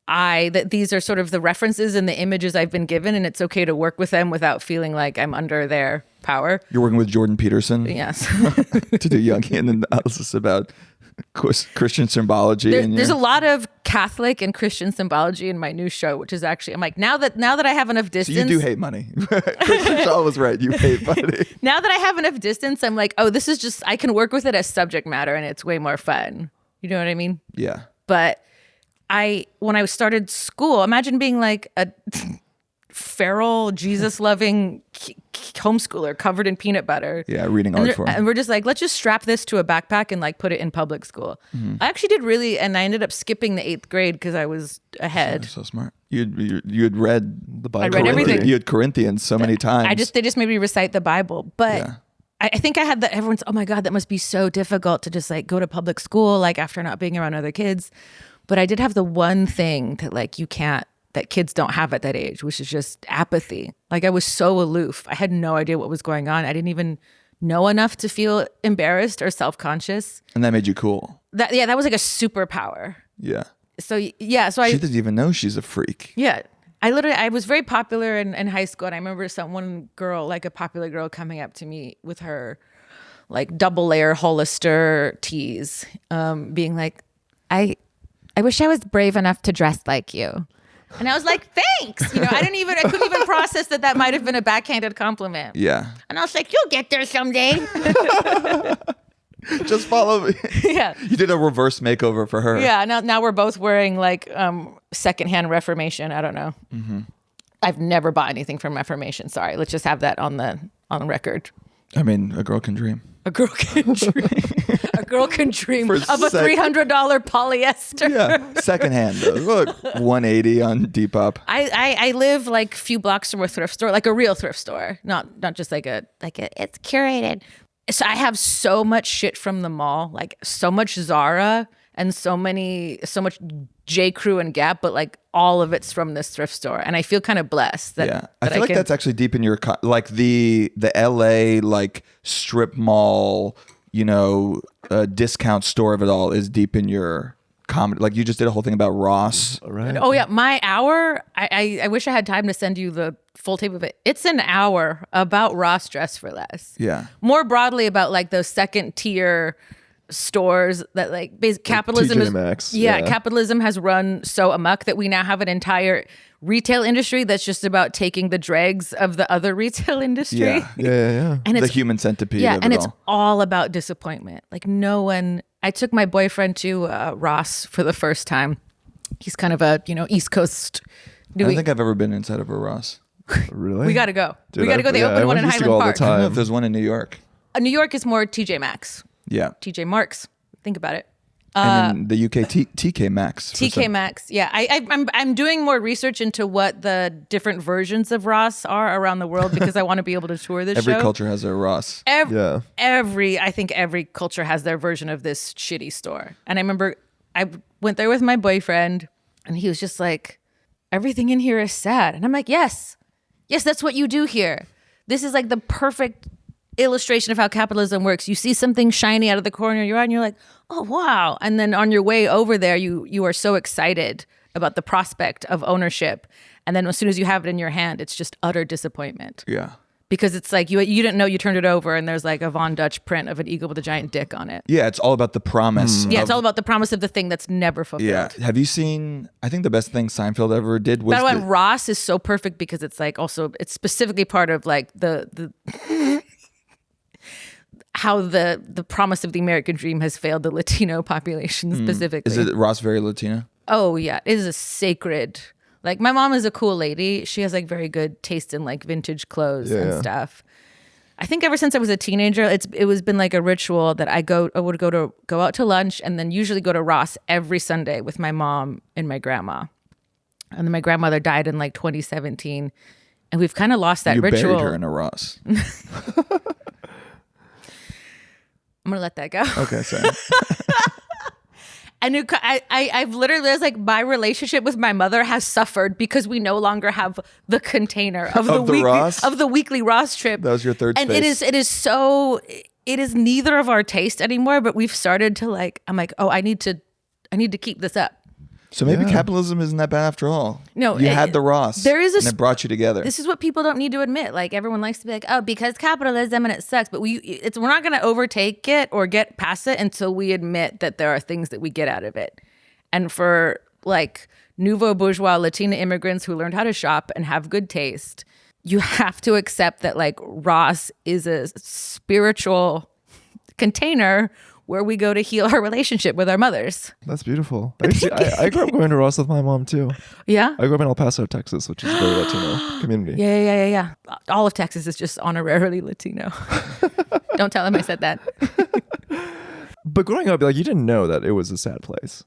that these are sort of the references and the images I've been given, and it's okay to work with them without feeling like I'm under their power. You're working with Jordan Peterson Yes. to do Jungian analysis about Christian symbology. There's a lot of Catholic and Christian symbology in my new show, which is actually I'm like now that I have enough So distance. you do hate money. Christian Shaw was right. You hate money. Now that I have enough distance, I'm like, oh, this is just I can work with it as subject matter, and it's way more fun. You know what I mean? Yeah. But when I started school, imagine being like a feral, Jesus-loving homeschooler covered in peanut butter. Yeah, reading And, Artforum. and we're just like, let's just strap this to a backpack and like put it in public school. I actually did really, and I ended up skipping the 8th grade because I was ahead. So smart. You had read The Bible. I read everything. You had Corinthians so many times. They just made me recite the Bible. But Yeah. I think I had that. Everyone's, oh my God, that must be so difficult to just like go to public school, like after not being around other kids. But I did have the one thing that like that kids don't have at that age, which is just apathy. Like I was so aloof. I had no idea what was going on. I didn't even know enough to feel embarrassed or self-conscious. And that made you cool. That was like a superpower. Yeah. So yeah, so She doesn't even know she's a freak. yeah. I was very popular in high school, and I remember one girl, like a popular girl, coming up to me with her like double layer Hollister tees, being like, I wish I was brave enough to dress like you. And I was like, thanks. You know, I couldn't even process that might have been a backhanded compliment. Yeah. And I was like, you'll get there someday. Just follow me. Yeah. You did a reverse makeover for her. Yeah. Now we're both wearing like secondhand Reformation. I don't know. Mm-hmm. I've never bought anything from Reformation. Sorry. Let's just have that on the record. I mean, a girl can dream. A girl can dream. A girl can dream For of a $300 polyester. Yeah. Secondhand. Look, 180 on Depop. I live like a few blocks from a thrift store, like a real thrift store, not just like a it's curated. So I have so much shit from the mall, like so much Zara and so much J. Crew and Gap, but like all of it's from this thrift store, and I feel kind of blessed that. Yeah, that I feel like that's actually deep in your like the LA like strip mall, you know, discount store of it all is deep in your comedy. Like you just did a whole thing about Ross. Right. Oh yeah, my hour. I wish I had time to send you the full tape of it. It's an hour about Ross Dress for Less. Yeah. More broadly about like those second tier stores that like capitalism TJ is Maxx, yeah, yeah. capitalism has run so amok that we now have an entire retail industry that's just about taking the dregs of the other retail industry. Yeah. Yeah. And The it's human centipede. yeah, of and it it's all. all about disappointment. Like no one. I took my boyfriend to Ross for the first time. He's kind of a East Coast. I don't think I've ever been inside of a Ross. Really? We got to go. Dude, we got to go. They yeah, opened one in everyone used to Highland go all the Park. I don't know time. if there's one in New York. New York is more TJ Maxx, Yeah. TJ Marks. Think about it. And then the UK TK Maxx. for TK some- Maxx. Yeah, I'm doing more research into what the different versions of Ross are around the world because I want to be able to tour this Every show. culture has a Ross. Yeah. I think every culture has their version of this shitty store. And I remember I went there with my boyfriend, and he was just like, "Everything in here is sad." And I'm like, "Yes, that's what you do here. This is like the perfect illustration of how capitalism works. You see something shiny out of the corner of your eye, and you're like, oh wow. And then on your way over there, you are so excited about the prospect of ownership. And then as soon as you have it in your hand, it's just utter disappointment. Yeah. because it's like you didn't know you turned it over and there's like a Von Dutch print of an eagle with a giant dick on it. Yeah, it's all about the promise. Yeah, it's all about the promise of the thing that's never fulfilled. Yeah. Have you seen, I think the best thing Seinfeld ever did was... By the way, Ross is so perfect because it's like also, it's specifically part of like the how the promise of the American dream has failed the Latino population specifically. Is it Ross very Latino? Oh yeah, it is a sacred... Like my mom is a cool lady. She has like very good taste in like vintage clothes and stuff. I think ever since I was a teenager, it was been like a ritual that I would go out to lunch and then usually go to Ross every Sunday with my mom and my grandma. And then my grandmother died in like 2017, and we've kind of lost that ritual. You buried her in a Ross. I'm gonna let that go. Okay, sorry. I've literally, it's like my relationship with my mother has suffered because we no longer have the container of the weekly Ross trip. That was your third and space. it is neither of our taste anymore, but we've started to like, I'm like, oh, I need to keep this up. So maybe capitalism isn't that bad after all. No, you had the Ross. And it brought you together. This is what people don't need to admit. Like everyone likes to be like, oh, because capitalism and it sucks. But we're not going to overtake it or get past it until we admit that there are things that we get out of it. And for like nouveau bourgeois Latina immigrants who learned how to shop and have good taste, you have to accept that like Ross is a spiritual container where we go to heal our relationship with our mothers. That's beautiful. I grew up going to Ross with my mom too. Yeah? I grew up in El Paso, Texas, which is a very Latino community. Yeah. All of Texas is just honorarily Latino. Don't tell them I said that. But growing up, like you didn't know that it was a sad place.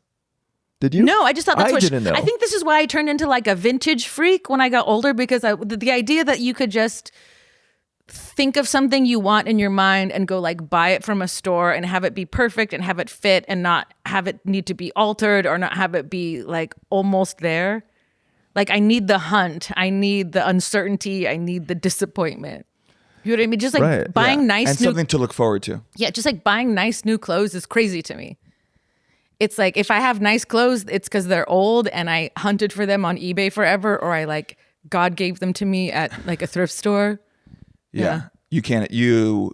Did you? No, I just thought that's what didn't know. I think this is why I turned into like a vintage freak when I got older, because the idea that you could just think of something you want in your mind and go like buy it from a store and have it be perfect and have it fit and not have it need to be altered or not have it be like almost there. Like I need the hunt. I need the uncertainty. I need the disappointment. You know what I mean? Just like buying nice and something to look forward to. Yeah, just like buying nice new clothes is crazy to me. It's like if I have nice clothes, it's because they're old and I hunted for them on eBay forever, or I like God gave them to me at like a thrift store. Yeah. You can't.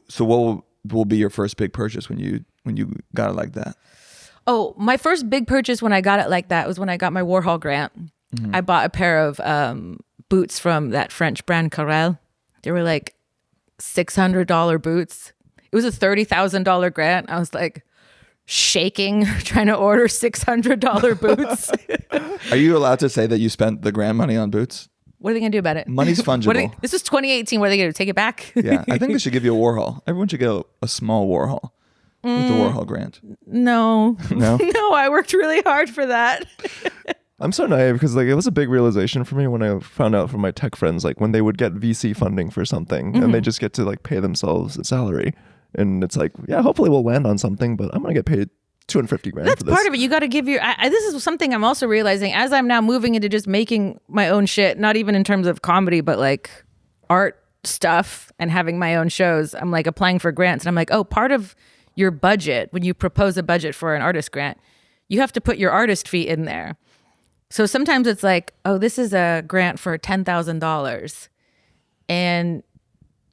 So what will be your first big purchase when you got it like that? Oh, my first big purchase when I got it like that was when I got my Warhol grant. I bought a pair of boots from that French brand Carrel. They were like $600 boots. It was a $30,000 grant. I was like shaking trying to order $600 boots. Are you allowed to say that you spent the grant money on boots? What are they going to do about it? Money's fungible. This is 2018. What are they going to do? Take it back? Yeah, I think they should give you a Warhol. Everyone should get a small Warhol with the Warhol grant. No. No? No, I worked really hard for that. I'm so naive because like it was a big realization for me when I found out from my tech friends, like when they would get VC funding for something and they just get to like pay themselves a salary. And it's like, yeah, hopefully we'll land on something, but I'm going to get paid $250,000 for this. That's part of it. You got to give your. This is something I'm also realizing as I'm now moving into just making my own shit, not even in terms of comedy, but like art stuff and having my own shows. I'm like applying for grants, and I'm like, oh, part of your budget when you propose a budget for an artist grant, you have to put your artist fee in there. So sometimes it's like, oh, this is a grant for $10,000, and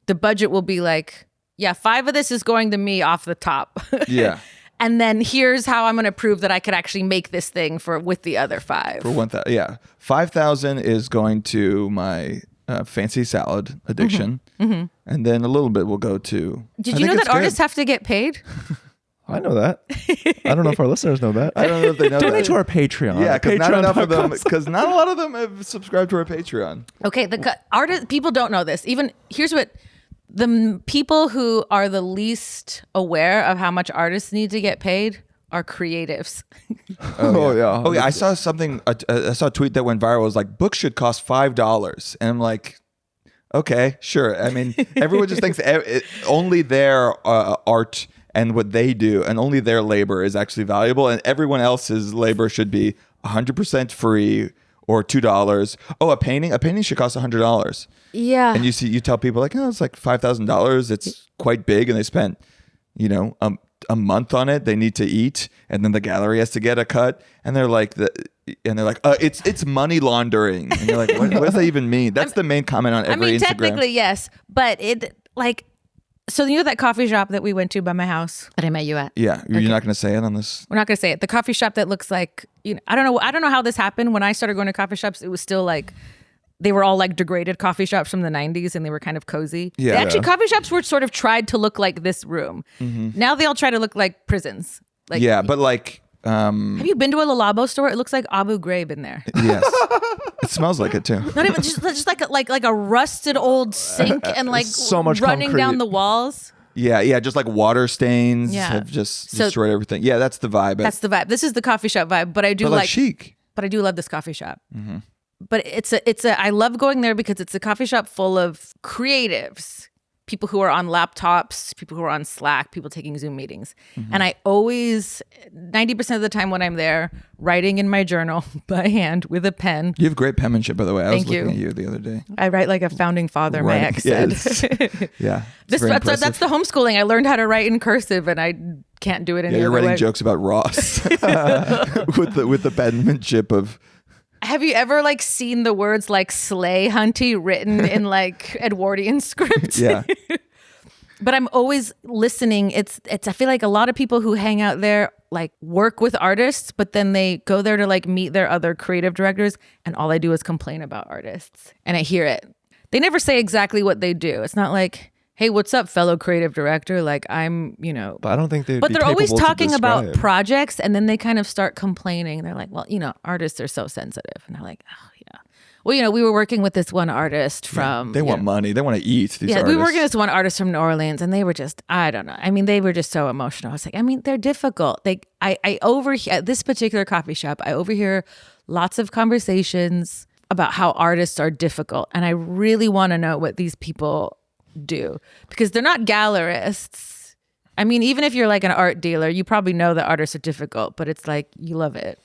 the budget will be like, yeah, 5 of this is going to me off the top. Yeah. And then here's how I'm going to prove that I could actually make this thing with the other 5. For 1,000, yeah, 5,000 is going to my fancy salad addiction, and then a little bit will go to. Did you know that artists have to get paid? I know that. I don't know if our listeners know that. I don't know if they know that. Donate to our Patreon. Yeah, because not enough of them. Because not a lot of them have subscribed to our Patreon. Okay, people don't know this. Even here's what. The people who are the least aware of how much artists need to get paid are creatives. Oh yeah. Oh yeah. I saw something. I saw a tweet that went viral. It was like, books should cost $5, and I'm like, okay, sure. I mean, everyone just thinks only their art and what they do, and only their labor is actually valuable, and everyone else's labor should be 100% free or $2. Oh, a painting should cost $100. Yeah. And you tell people like, oh, it's like $5,000. It's quite big, and they spent, a month on it. They need to eat, and then the gallery has to get a cut, and they're like, and they're like, it's money laundering. And you're like, what does that even mean? That's the main comment on every Instagram. Technically, yes. But it, like, so you know that coffee shop that we went to by my house that I met you at? Yeah. You're not going to say it on this? We're not going to say it. The coffee shop that looks like, I don't know how this happened. When I started going to coffee shops, it was still like, they were all like degraded coffee shops from the 90s and they were kind of cozy. Yeah. Actually, coffee shops were sort of tried to look like this room. Now they all try to look like prisons. Like, yeah, but like... have you been to a Lalabo store? It looks like Abu Ghraib in there. Yes. It smells like it too. Not even just like a rusted old sink and like so much running concrete. down the walls. Yeah, just like water stains have just destroyed everything. Yeah, that's the vibe. That's the vibe. This is the coffee shop vibe, but I do like chic. But I do love this coffee shop. But I love going there because it's a coffee shop full of creatives, people who are on laptops, people who are on Slack, people taking Zoom meetings. And I always, 90% of the time when I'm there, writing in my journal by hand with a pen. You have great penmanship, by the way. I was looking you. at you the other day. I write like a founding father, my ex said. Yeah. That's the homeschooling. I learned how to write in cursive and I can't do it any you're other writing way. jokes about Ross with the penmanship of... Have you ever like seen the words like slay hunty written in like Edwardian script? Yeah. But I'm always listening. It's I feel like a lot of people who hang out there like work with artists, but then they go there to like meet their other creative directors and all they do is complain about artists. And I hear it. They never say exactly what they do. It's not like, hey, what's up, fellow creative director? Like I'm, But I don't think they'd But be they're always capable to talking about describe. projects and then they kind of start complaining. They're like, well, artists are so sensitive. And they're like, oh, yeah. Well, we were working with this one artist from... They want money. They want to eat, these artists. We were working with this one artist from New Orleans and they were just, I don't know. I mean, they were just so emotional. I was like, they're difficult. I overhear, at this particular coffee shop, I overhear lots of conversations about how artists are difficult. And I really want to know what these people do because they're not gallerists. I mean, even if you're like an art dealer, you probably know that artists are difficult, but it's like you love it.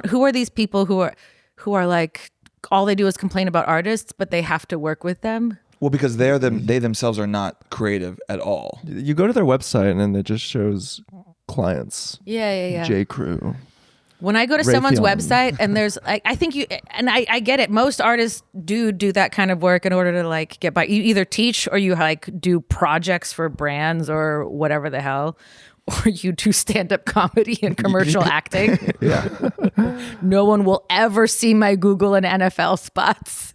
Who are these people who are like all they do is complain about artists, but they have to work with them? Well, because they themselves are not creative at all. You go to their website and then it just shows clients. Yeah. J. Crew. When I go to Raytheon. someone's website and there's like, I think I get it. Most artists do that kind of work in order to like get by. You either teach or you like do projects for brands or whatever the hell, or you do stand-up comedy and commercial acting. Yeah. No one will ever see my Google and NFL spots.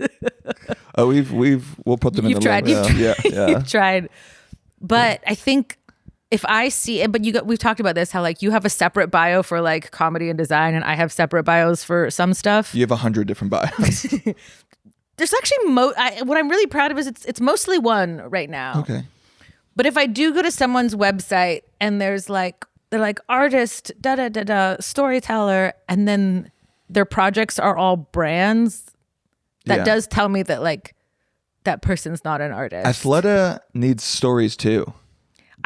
Oh, we'll put them in the tried. link. You've tried. But I think if I see it, but we've talked about this, how like you have a separate bio for like comedy and design and I have separate bios for some stuff. You have 100 different bios. There's actually what I'm really proud of is it's mostly one right now. Okay. But if I do go to someone's website and they're like artist, storyteller, and then their projects are all brands, that does tell me that like that person's not an artist. Athleta needs stories too.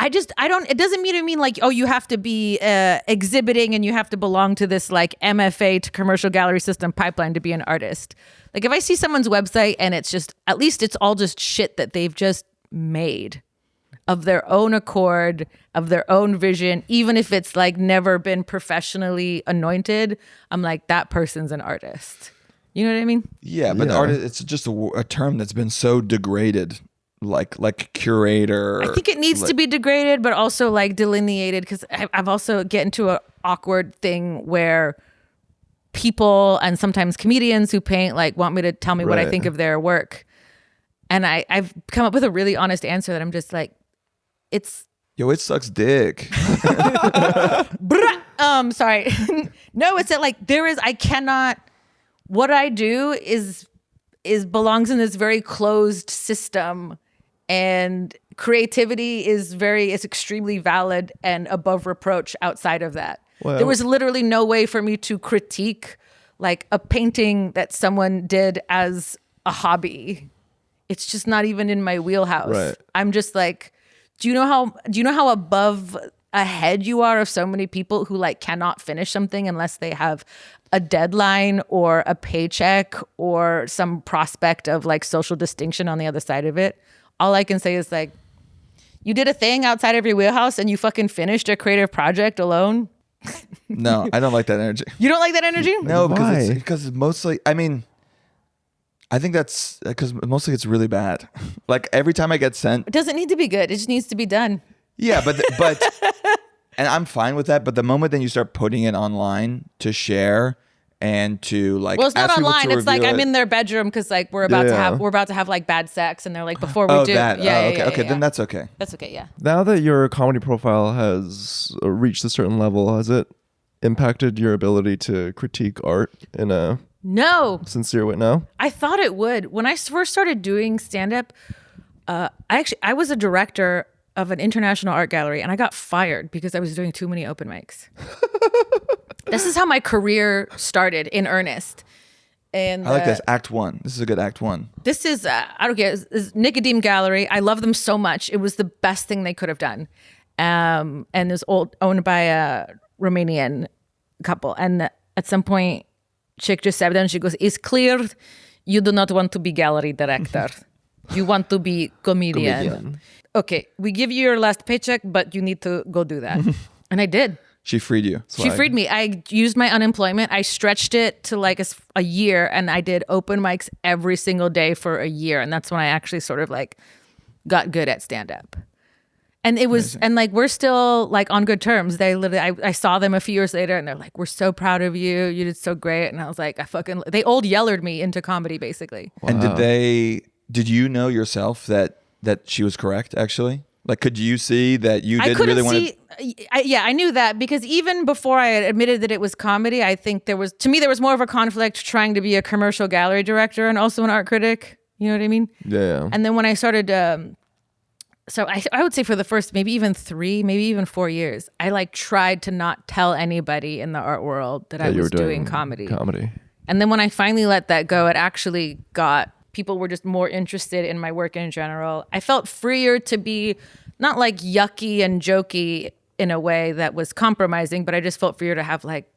It doesn't mean like, oh, you have to be exhibiting and you have to belong to this like MFA to commercial gallery system pipeline to be an artist. Like if I see someone's website and it's just, at least it's all just shit that they've just made of their own accord, of their own vision, even if it's like never been professionally anointed, I'm like, that person's an artist. You know what I mean? Yeah, but artist, it's just a term that's been so degraded. Like curator. I think it needs to be degraded, but also like delineated, because I've also get into an awkward thing where people and sometimes comedians who paint like want me to tell me what I think of their work. And I've come up with a really honest answer that I'm just like, it sucks dick. Sorry. No, it's that like I cannot, what I do is belongs in this very closed system. And creativity is extremely valid and above reproach outside of that. Well, there was literally no way for me to critique like a painting that someone did as a hobby. It's just not even in my wheelhouse. Right. I'm just like, do you know how above ahead you are of so many people who like cannot finish something unless they have a deadline or a paycheck or some prospect of like social distinction on the other side of it? All I can say is like, you did a thing outside of your wheelhouse and you fucking finished a creative project alone. No, I don't like that energy. You don't like that energy? No, Why? because it's mostly. I mean, I think that's because mostly it's really bad. Like every time I get sent, It doesn't need to be good. It just needs to be done. yeah, but and I'm fine with that. But the moment then you start putting it online to share and to like, Well, it's not ask people online. to It's like review I'm it. in their bedroom because like we're about to have like bad sex, and they're like, before we do, That. yeah, Okay, yeah, okay, yeah. then that's okay. That's okay. Yeah. Now that your comedy profile has reached a certain level, has it impacted your ability to critique art in a No, sincere way? No? I thought it would. When I first started doing stand up, I was a director of an international art gallery, and I got fired because I was doing too many open mics. This is how my career started in earnest. And I like this Act 1. This is a good Act 1. This is I don't get it's Nicodeme Gallery. I love them so much. It was the best thing they could have done. And it was owned by a Romanian couple. And at some point, chick just said, and she goes, "It's clear you do not want to be gallery director. You want to be comedian. Okay, we give you your last paycheck, but you need to go do that." And I did. She freed you. She freed me. I used my unemployment. I stretched it to like a year, and I did open mics every single day for a year. And that's when I actually sort of like got good at stand up. And it was, and like, we're still like on good terms. They literally, I saw them a few years later, and they're like, "We're so proud of you. You did so great." And I was like, they old yellered me into comedy basically. Wow. And did you know yourself that she was correct actually? Like, could you see that you didn't really want to? I knew that because even before I had admitted that it was comedy, I think there was more of a conflict trying to be a commercial gallery director and also an art critic. You know what I mean? Yeah. And then when I started, so I would say for the first maybe even 4 years, I like tried to not tell anybody in the art world that I was doing comedy. And then when I finally let that go, it actually got, people were just more interested in my work in general. I felt freer to be not like yucky and jokey in a way that was compromising, but I just felt freer to have like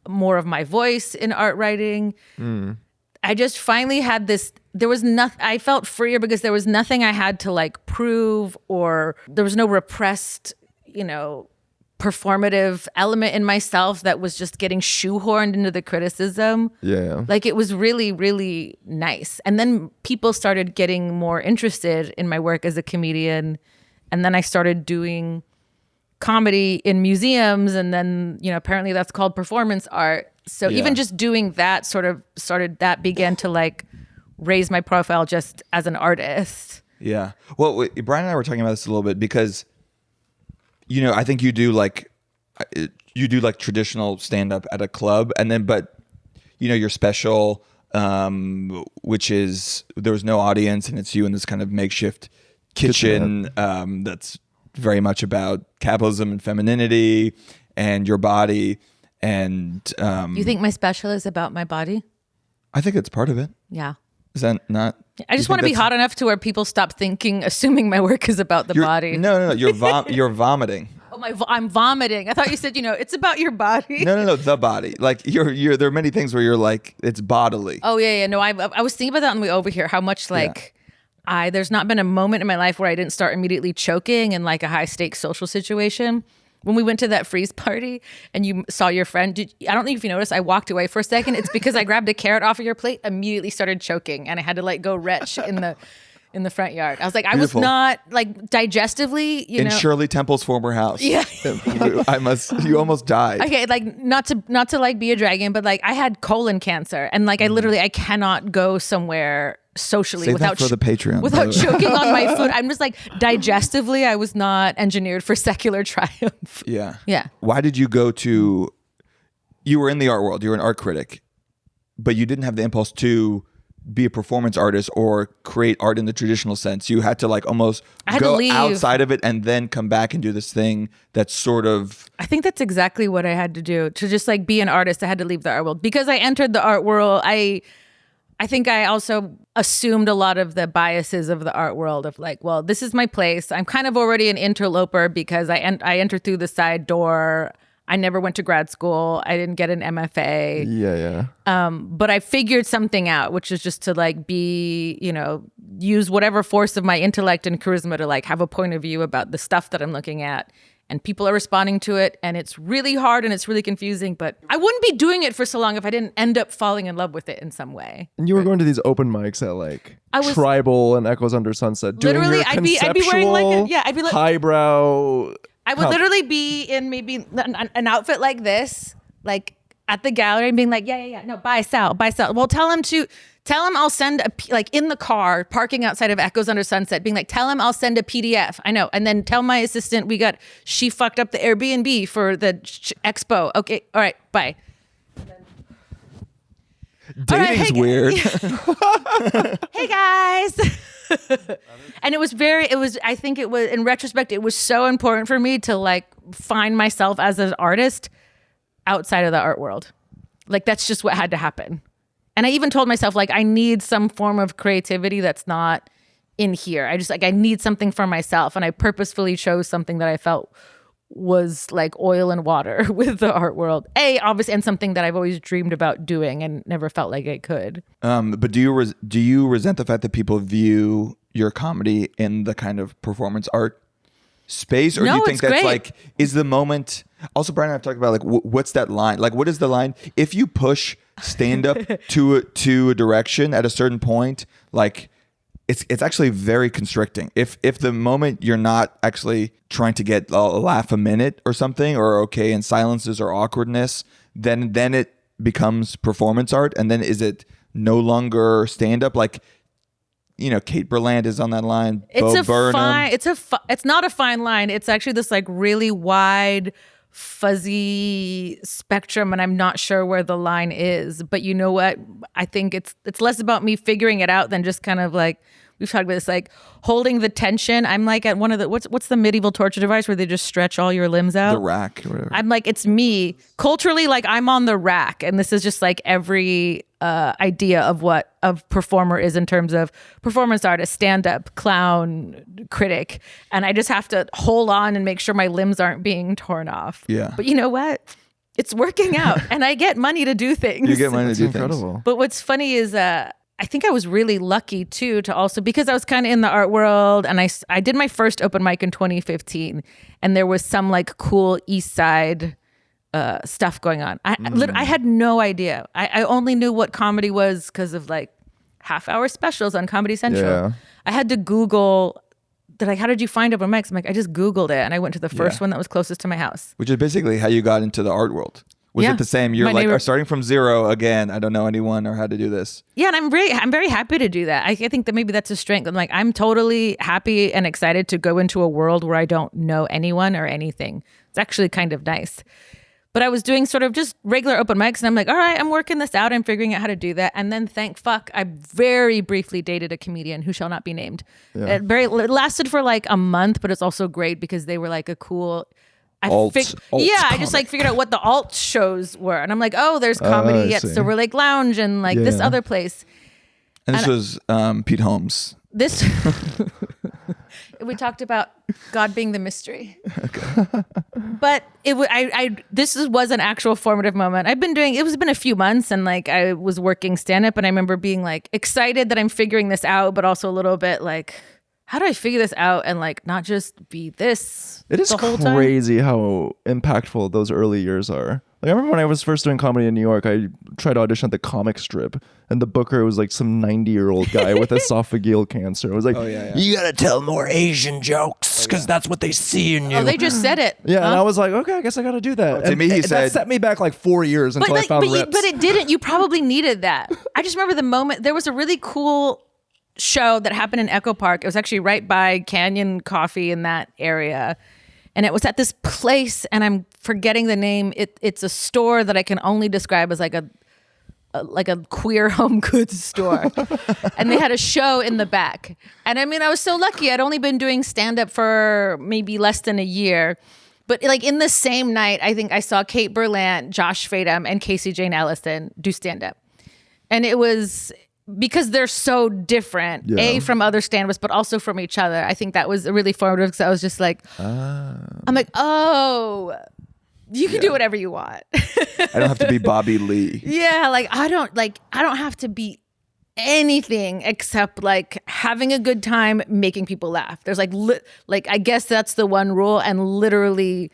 more of my voice in art writing. I just finally had this, I felt freer because there was nothing I had to like prove, or there was no repressed, performative element in myself that was just getting shoehorned into the criticism. Yeah. Like it was really, really nice. And then people started getting more interested in my work as a comedian. And then I started doing comedy in museums. And then, apparently that's called performance art. So even just doing that began to like raise my profile just as an artist. Yeah. Well, Brian and I were talking about this a little bit because I think you do like traditional stand up at a club, and then but your special, which is there was no audience and it's you in this kind of makeshift kitchen that's very much about capitalism and femininity and your body. And you think my special is about my body? I think it's part of it. Yeah. Is that not? I just want to be hot enough to where people stop assuming my work is about the body. No. You're vomiting. Oh, I'm vomiting. I thought you said, it's about your body. No, the body. Like you're there are many things where you're like, it's bodily. Oh yeah. No, I was thinking about that on the way over here, how much there's not been a moment in my life where I didn't start immediately choking in like a high stakes social situation. When we went to that freeze party and you saw your friend, I don't know if you noticed, I walked away for a second. It's because I grabbed a carrot off of your plate, immediately started choking, and I had to like go retch in the front yard. I was like, Beautiful. I was not like digestively, in Shirley Temple's former house. Yeah. You almost died. Okay, like not to like be a dragon, but like I had colon cancer, and like I cannot go somewhere socially Save without that for the Patreon, without choking on my food. I'm just like digestively, I was not engineered for secular triumph. Yeah. Yeah. Why did you you were in the art world, you were an art critic, but you didn't have the impulse to be a performance artist or create art in the traditional sense. You had to like almost go outside of it and then come back and do this thing that's sort of... I think that's exactly what I had to do. To just like be an artist, I had to leave the art world. Because I entered the art world, I think I also assumed a lot of the biases of the art world of like, well, this is my place. I'm kind of already an interloper because I entered through the side door. I never went to grad school. I didn't get an MFA. Yeah. But I figured something out, which is just to like be, use whatever force of my intellect and charisma to like have a point of view about the stuff that I'm looking at and people are responding to it, and it's really hard and it's really confusing, but I wouldn't be doing it for so long if I didn't end up falling in love with it in some way. And you were going to these open mics at like Tribal and Echoes Under Sunset. Doing Literally, your I'd be wearing like I'd be like highbrow. I would literally be in maybe an outfit like this, like at the gallery, and being like, no, buy, sell. Well, tell him I'll send like in the car parking outside of Echoes Under Sunset, being like, tell him I'll send a PDF. I know. And then tell my assistant she fucked up the Airbnb for the expo. Okay. All right. Bye. Dating's weird. Hey guys. And I think it was, in retrospect, it was so important for me to like find myself as an artist outside of the art world. Like that's just what had to happen. And I even told myself, like, I need some form of creativity that's not in here. I need something for myself. And I purposefully chose something that I felt was like oil and water with the art world. Obviously, and something that I've always dreamed about doing and never felt like I could. But do you resent the fact that people view your comedy in the kind of performance art space? Or do you think that's great. Like, is the moment... Also, Brian and I have talked about like, what's that line? Like, what is the line? If you push stand-up to a direction at a certain point, like it's actually very constricting. If the moment you're not actually trying to get a laugh a minute or something, or okay in silences or awkwardness, then it becomes performance art, and then is it no longer stand-up? Like, you know, Kate Berland is on that line. It's not a fine line. It's actually this like really wide, fuzzy spectrum, and I'm not sure where the line is. But you know what? I think it's less about me figuring it out than just kind of like, we've talked about this, like holding the tension. I'm like at one of the what's the medieval torture device where they just stretch all your limbs out? The rack or whatever. I'm like, it's me culturally, like I'm on the rack, and this is just like every idea of what a performer is in terms of performance artist, stand-up, clown, critic, and I just have to hold on and make sure my limbs aren't being torn off. Yeah. But you know what? It's working out, and I get money to do things. You get money to do incredible. things. But what's funny is I think I was really lucky too to also, because I was kind of in the art world, and I did my first open mic in 2015, and there was some like cool East Side stuff going on. I had no idea. I only knew what comedy was because of like half-hour specials on Comedy Central. Yeah. I had to Google. They're like, how did you find open mics? I'm like, I just Googled it, and I went to the first one that was closest to my house. Which is basically how you got into the art world. Was it the same? You're like, starting from zero again. I don't know anyone or how to do this. Yeah, and I'm very happy to do that. I think that maybe that's a strength. I'm like, I'm totally happy and excited to go into a world where I don't know anyone or anything. It's actually kind of nice. But I was doing sort of just regular open mics, and I'm like, all right, I'm working this out. I'm figuring out how to do that. And then thank fuck, I very briefly dated a comedian who shall not be named. Yeah. It lasted for like a month, but it's also great because they were like a cool... I just like figured out what the alt shows were, and I'm like, oh, there's comedy at Silver Lake Lounge and like this other place. And this was Pete Holmes. This we talked about God being the mystery. Okay. But this was an actual formative moment. I've been doing it's been a few months, and like I was working stand up, and I remember being like excited that I'm figuring this out, but also a little bit like, how do I figure this out and like not just be this? It is crazy how impactful those early years are. Like I remember when I was first doing comedy in New York, I tried to audition at the comic strip, and the booker was like some 90-year-old guy with esophageal cancer. It was like, you gotta tell more Asian jokes because that's what they see in you. Oh, they just said it. Yeah, and I was like, okay, I guess I gotta do that. To me, he said, that set me back like 4 years until I found rips. But it didn't. You probably needed that. I just remember the moment. There was a really cool show that happened in Echo Park. It was actually right by Canyon Coffee in that area. And it was at this place, and I'm forgetting the name. It's a store that I can only describe as like a queer home goods store. And they had a show in the back. And I mean, I was so lucky. I'd only been doing stand-up for maybe less than a year. But like in the same night, I think I saw Kate Berlant, Josh Fadem, and Casey Jane Ellison do stand-up. And it was... because they're so different, from other stand-ups, but also from each other. I think that was really formative because I was just like, I'm like, oh, you can do whatever you want. I don't have to be Bobby Lee. Yeah, like I don't have to be anything except like having a good time, making people laugh. There's like I guess that's the one rule, and literally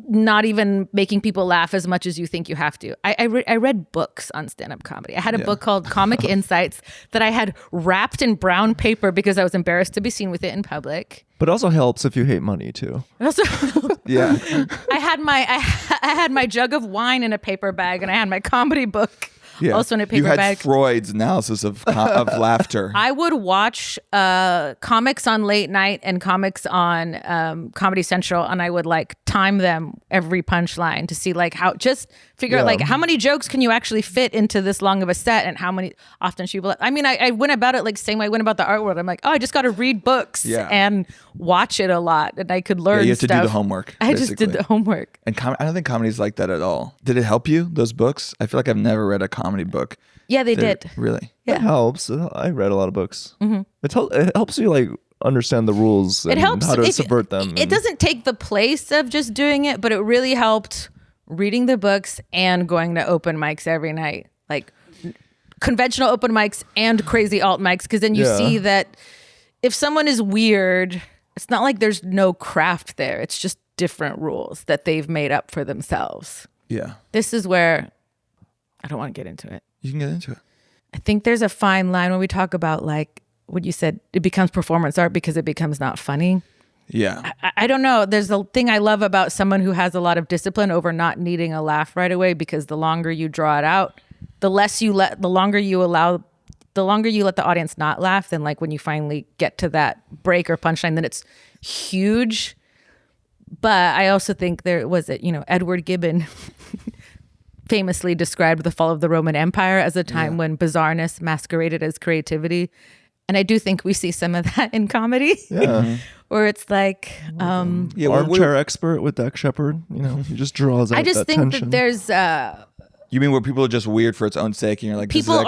not even making people laugh as much as you think you have to. I read books on stand-up comedy. I had a book called Comic Insights that I had wrapped in brown paper because I was embarrassed to be seen with it in public. But it also helps if you hate money too. It also Yeah. I had my jug of wine in a paper bag, and I had my comedy book also in a paper you had bag. Freud's analysis of laughter. I would watch comics on late night and comics on Comedy Central, and I would like time them every punchline to see like how, just figure out like how many jokes can you actually fit into this long of a set, and how many often should people. I mean, I went about it like same way I went about the art world. I'm like, oh, I just got to read books and watch it a lot, and I could learn. You have to stuff. do the homework. I just did the homework. And I don't think comedy's like that at all. Did it help you, those books? I feel like I've never read a comedy book. Yeah, they did. Really? It helps. I read a lot of books. It helps you like understand the rules and helps how to subvert them. It doesn't take the place of just doing it, but it really helped reading the books and going to open mics every night, like conventional open mics and crazy alt mics, because then you see that if someone is weird, it's not like there's no craft there. It's just different rules that they've made up for themselves. Yeah. This is where I don't want to get into it. You can get into it. I think there's a fine line when we talk about like what you said, it becomes performance art because it becomes not funny. Yeah. I don't know. There's a thing I love about someone who has a lot of discipline over not needing a laugh right away, because the longer you draw it out, the longer you let the audience not laugh, then like when you finally get to that break or punchline, then it's huge. But I also think Edward Gibbon famously described the fall of the Roman Empire as a time when bizarreness masqueraded as creativity. And I do think we see some of that in comedy. Yeah. Where it's like armchair expert with Dak Shepard, he just draws out. I just that think tension. that there's You mean where people are just weird for its own sake, and you're like, people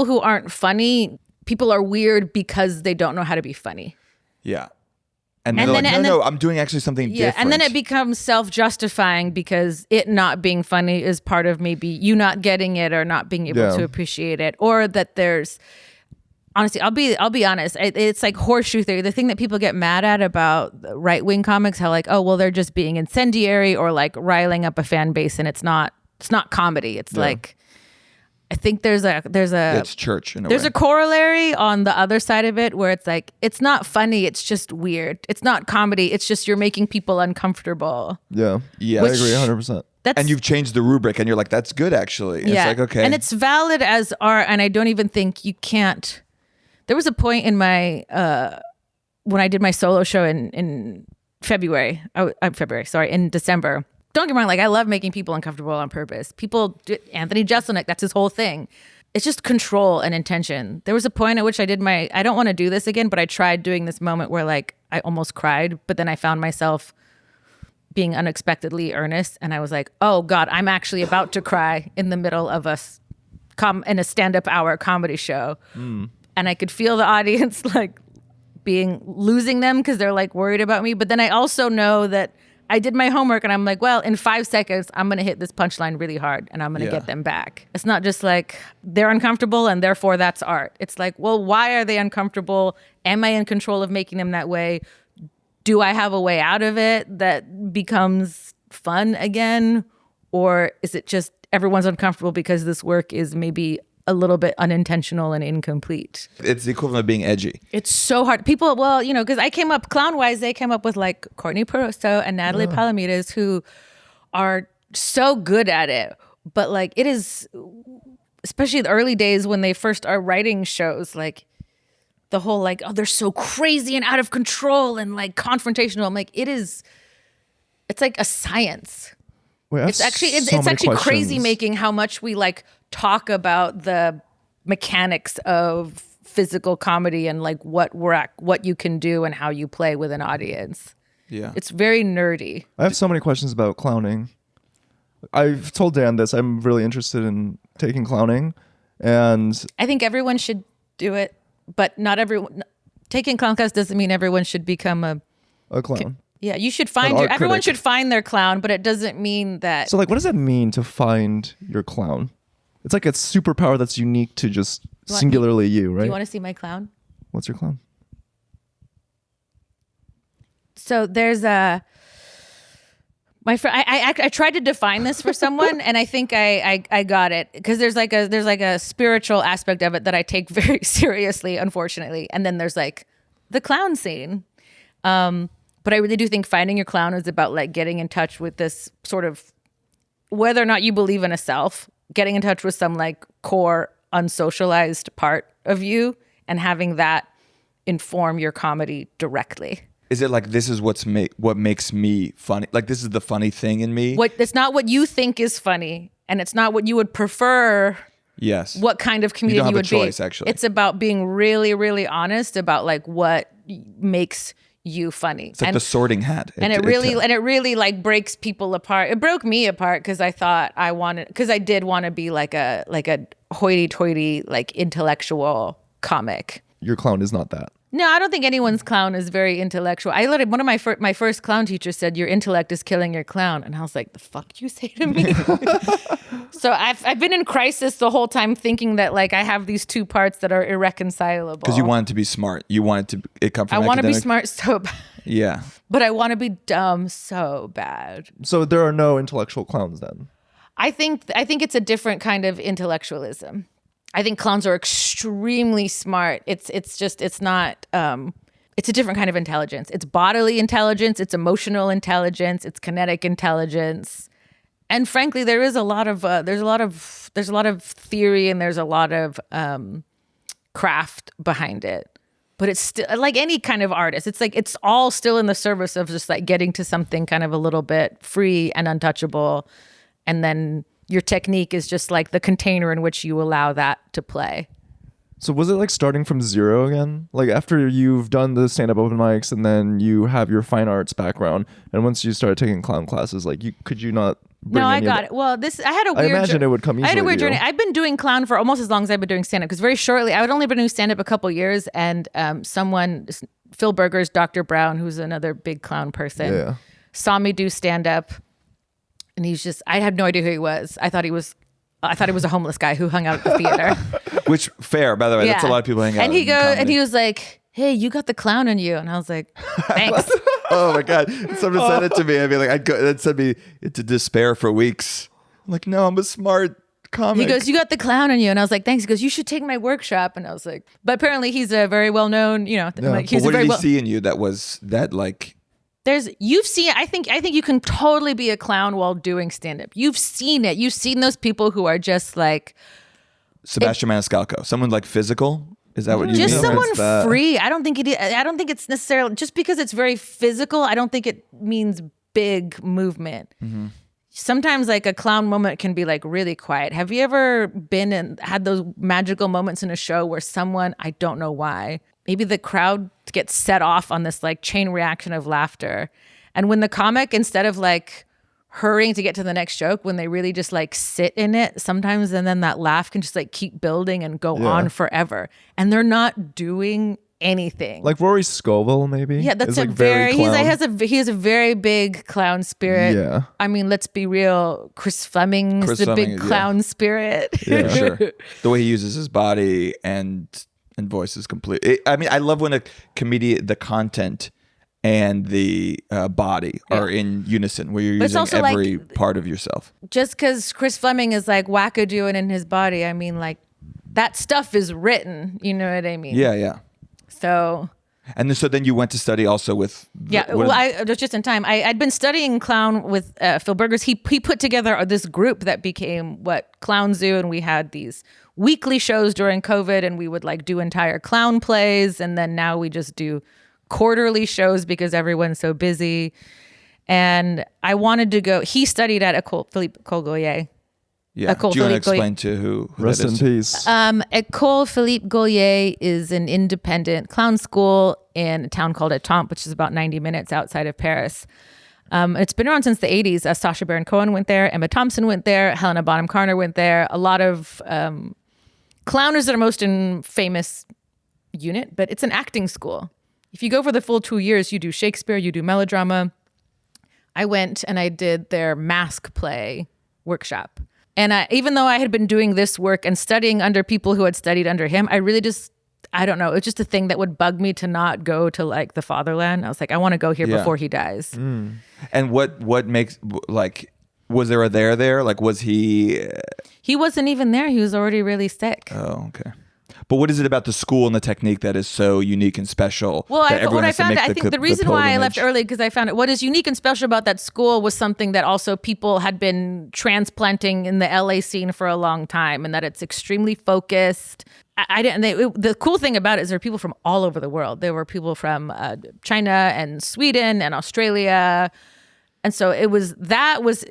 who aren't funny. People are weird because they don't know how to be funny. Yeah. And they're like, no, I'm doing actually something different. And then it becomes self-justifying because it not being funny is part of maybe you not getting it or not being able to appreciate it, or that there's. Honestly, I'll be honest. It's like horseshoe theory. The thing that people get mad at about right-wing comics, how like, oh, well, they're just being incendiary or like riling up a fan base, and it's not comedy. It's like, I think there's a it's church in a there's way. a corollary on the other side of it where it's like, it's not funny. It's just weird. It's not comedy. It's just you're making people uncomfortable. Yeah. Yeah. I agree 100%. And you've changed the rubric, and you're like, that's good actually. Yeah. It's like, okay. And it's valid as art, and I don't even think you can't. There was a point in my when I did my solo show in February. In December. Don't get me wrong, like I love making people uncomfortable on purpose. Anthony Jeselnik, that's his whole thing. It's just control and intention. There was a point at which I don't want to do this again, but I tried doing this moment where like I almost cried, but then I found myself being unexpectedly earnest, and I was like, oh God, I'm actually about to cry in the middle of in a stand-up hour comedy show. And I could feel the audience like losing them because they're like worried about me. But then I also know that I did my homework, and I'm like, well, in 5 seconds, I'm going to hit this punchline really hard, and I'm going to get them back. It's not just like they're uncomfortable and therefore that's art. It's like, well, why are they uncomfortable? Am I in control of making them that way? Do I have a way out of it that becomes fun again? Or is it just everyone's uncomfortable because this work is maybe a little bit unintentional and incomplete? It's the equivalent of being edgy. It's so hard. People, well, because I came up clown-wise, they came up with like Courtney Peroso and Natalie Palamides, who are so good at it. But like it is, especially the early days when they first are writing shows, like the whole like, oh, they're so crazy and out of control and like confrontational. I'm like, it's like a science. Wait, It's actually crazy making how much we like talk about the mechanics of physical comedy and like what you can do and how you play with an audience. Yeah. It's very nerdy. I have so many questions about clowning. I've told Dan this. I'm really interested in taking clowning, and I think everyone should do it, but not everyone. Taking clown class doesn't mean everyone should become a clown. Yeah, you should art everyone critic. should find their clown, but it doesn't mean that. So like, what does that mean to find your clown? It's like a superpower that's unique to just singularly you, right? Do you want to see my clown? What's your clown? So there's a my friend. I tried to define this for someone, and I think I got it, because there's like a spiritual aspect of it that I take very seriously, unfortunately, and then there's like the clown scene. But I really do think finding your clown is about like getting in touch with this sort of, whether or not you believe in a self, getting in touch with some like core unsocialized part of you and having that inform your comedy directly. Is it like, this is what makes me funny? Like, this is the funny thing in me? It's not what you think is funny, and it's not what you would prefer. Yes. What kind of comedian you would be. choice, actually. It's about being really, really honest about like what makes you funny. It's like the Sorting Hat. It really like breaks people apart. It broke me apart because I thought I did want to be like a hoity-toity, like intellectual comic. Your clown is not that. No, I don't think anyone's clown is very intellectual. One of my first clown teachers said, "Your intellect is killing your clown," and I was like, "The fuck you say to me?" So I've been in crisis the whole time, thinking that like I have these two parts that are irreconcilable. Because you wanted to be smart. You wanted it come from. I want to be smart so bad. Yeah. But I want to be dumb so bad. So there are no intellectual clowns then. I think it's a different kind of intellectualism. I think clowns are extremely smart. It's not it's a different kind of intelligence. It's bodily intelligence, it's emotional intelligence, it's kinetic intelligence. And frankly, there's a lot of theory, and there's a lot of craft behind it. But it's still like any kind of artist. It's like it's all still in the service of just like getting to something kind of a little bit free and untouchable, and then your technique is just like the container in which you allow that to play. So was it like starting from zero again? Like after you've done the stand-up open mics and then you have your fine arts background, and once you started taking clown classes, like could you not bring No, I got it. Well, I had a weird... I imagine it would come easily. I had a weird to you. journey. I've been doing clown for almost as long as I've been doing stand-up, because very shortly, I had only been doing stand-up a couple years, and Phil Berger's Dr. Brown, who's another big clown person, saw me do stand-up. And I had no idea who he was. I thought he was a homeless guy who hung out at the theater. Which, fair, by the way. That's a lot of people hang out. And he was like, "Hey, you got the clown in you." And I was like, "Thanks." Oh my God. Someone said it to me. I'd be like, that sent me into despair for weeks. I'm like, no, I'm a smart comic. He goes, "You got the clown in you." And I was like, "Thanks." He goes, "You should take my workshop." And I was like, but apparently he's a very well-known, like he's what a very did he see in you that was that like... I think you can totally be a clown while doing stand-up. You've seen it. You've seen those people who are just like Sebastian Maniscalco. Someone like physical? Is that what you just mean? someone free. I don't think it's necessarily just because it's very physical. I don't think it means big movement. Mm-hmm. Sometimes like a clown moment can be like really quiet. Have you ever been and had those magical moments in a show where someone, I don't know why, maybe the crowd gets set off on this like chain reaction of laughter. And when the comic, instead of like hurrying to get to the next joke, when they really just like sit in it sometimes, and then that laugh can just like keep building and go on forever. And they're not doing anything. Like Rory Scovel, maybe? Yeah, that's like very he has a very big clown spirit. Yeah. I mean, let's be real. Chris Fleming's the big clown spirit. Yeah, sure. The way he uses his body and voice is complete. I mean, I love when a comedian, the content and the body are in unison, where you're using every part of yourself. Just because Chris Fleming is like wackadooing in his body, I mean, like that stuff is written. You know what I mean? Yeah, yeah. So. And so then you went to study also with... I was just in time. I'd been studying clown with Phil Berger's. He put together this group that became Clown Zoo, and we had these weekly shows during COVID, and we would like do entire clown plays, and then now we just do quarterly shows because everyone's so busy. And I wanted to go... He studied at Ecole Gaulier. Yeah. Do you want to explain to who Rest that in is? peace. Ecole Gaulier is an independent clown school in a town called Étampes, which is about 90 minutes outside of Paris. It's been around since the 80s. Sacha Baron Cohen went there. Emma Thompson went there. Helena Bonham Carter went there. A lot of clowners that are most famous unit, but it's an acting school. If you go for the full 2 years, you do Shakespeare, you do melodrama. I went and I did their mask play workshop. And even though I had been doing this work and studying under people who had studied under him, I really just, I don't know, it's just a thing that would bug me to not go to like the fatherland. I was like, I want to go here before he dies. And what makes, like, was there a there? Like, was he? He wasn't even there. He was already really sick. Oh, okay. But what is it about the school and the technique that is so unique and special? Well, that everyone has to make I think the reason why I left early, because I found what is unique and special about that school was something that also people had been transplanting in the LA scene for a long time, and that it's extremely focused. The cool thing about it is there are people from all over the world. There were people from China and Sweden and Australia. And so that was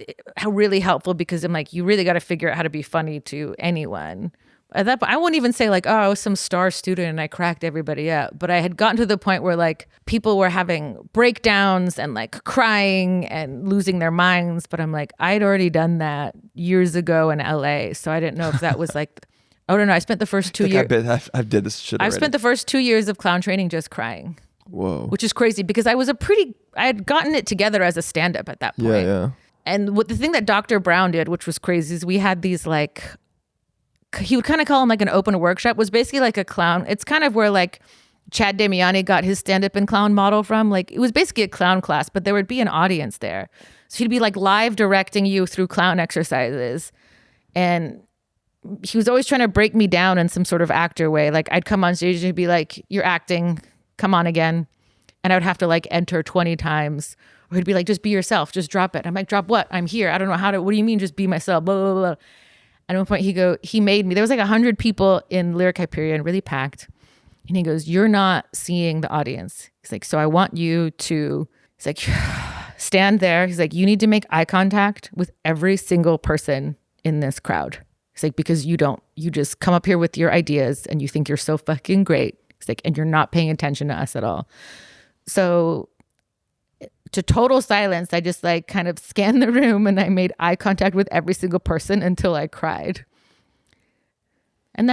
really helpful, because I'm like, you really got to figure out how to be funny to anyone. At that point, I won't even say like, oh, I was some star student and I cracked everybody up. But I had gotten to the point where like people were having breakdowns and like crying and losing their minds. But I'm like, I'd already done that years ago in LA. So I didn't know if that was like, I don't know. I spent the first 2 years. I did this shit already. I spent the first 2 years of clown training just crying. Whoa. Which is crazy, because I had gotten it together as a stand-up at that point. Yeah. And the thing that Dr. Brown did, which was crazy, is we had these like, he would kind of call them like an open workshop, was basically like a clown. It's kind of where like Chad Damiani got his stand-up and clown model from. Like it was basically a clown class, but there would be an audience there. So he'd be like live directing you through clown exercises. And he was always trying to break me down in some sort of actor way. Like I'd come on stage and he'd be like, you're acting, come on again. And I would have to like enter 20 times. Or he'd be like, just be yourself, just drop it. I'm like, drop what? I'm here. I don't know how to, what do you mean just be myself? Blah, blah, blah. At one point he made me, there was like 100 people in Lyric Hyperion, really packed. And he goes, you're not seeing the audience. He's like, so I want you to, he's like, stand there. He's like, you need to make eye contact with every single person in this crowd. He's like, because you just come up here with your ideas and you think you're so fucking great. He's like, and you're not paying attention to us at all. So to total silence, I just like kind of scanned the room and I made eye contact with every single person until I cried. And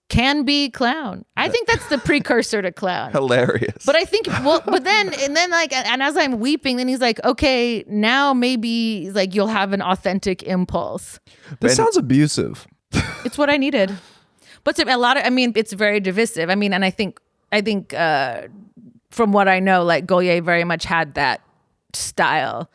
can be clown. I think that's the precursor to clown. Hilarious. But I think, but then like, and as I'm weeping, then he's like, okay, now maybe he's like, you'll have an authentic impulse. This sounds abusive. It's what I needed. But it's very divisive. I mean, and I think from what I know, like Gaulier very much had that style,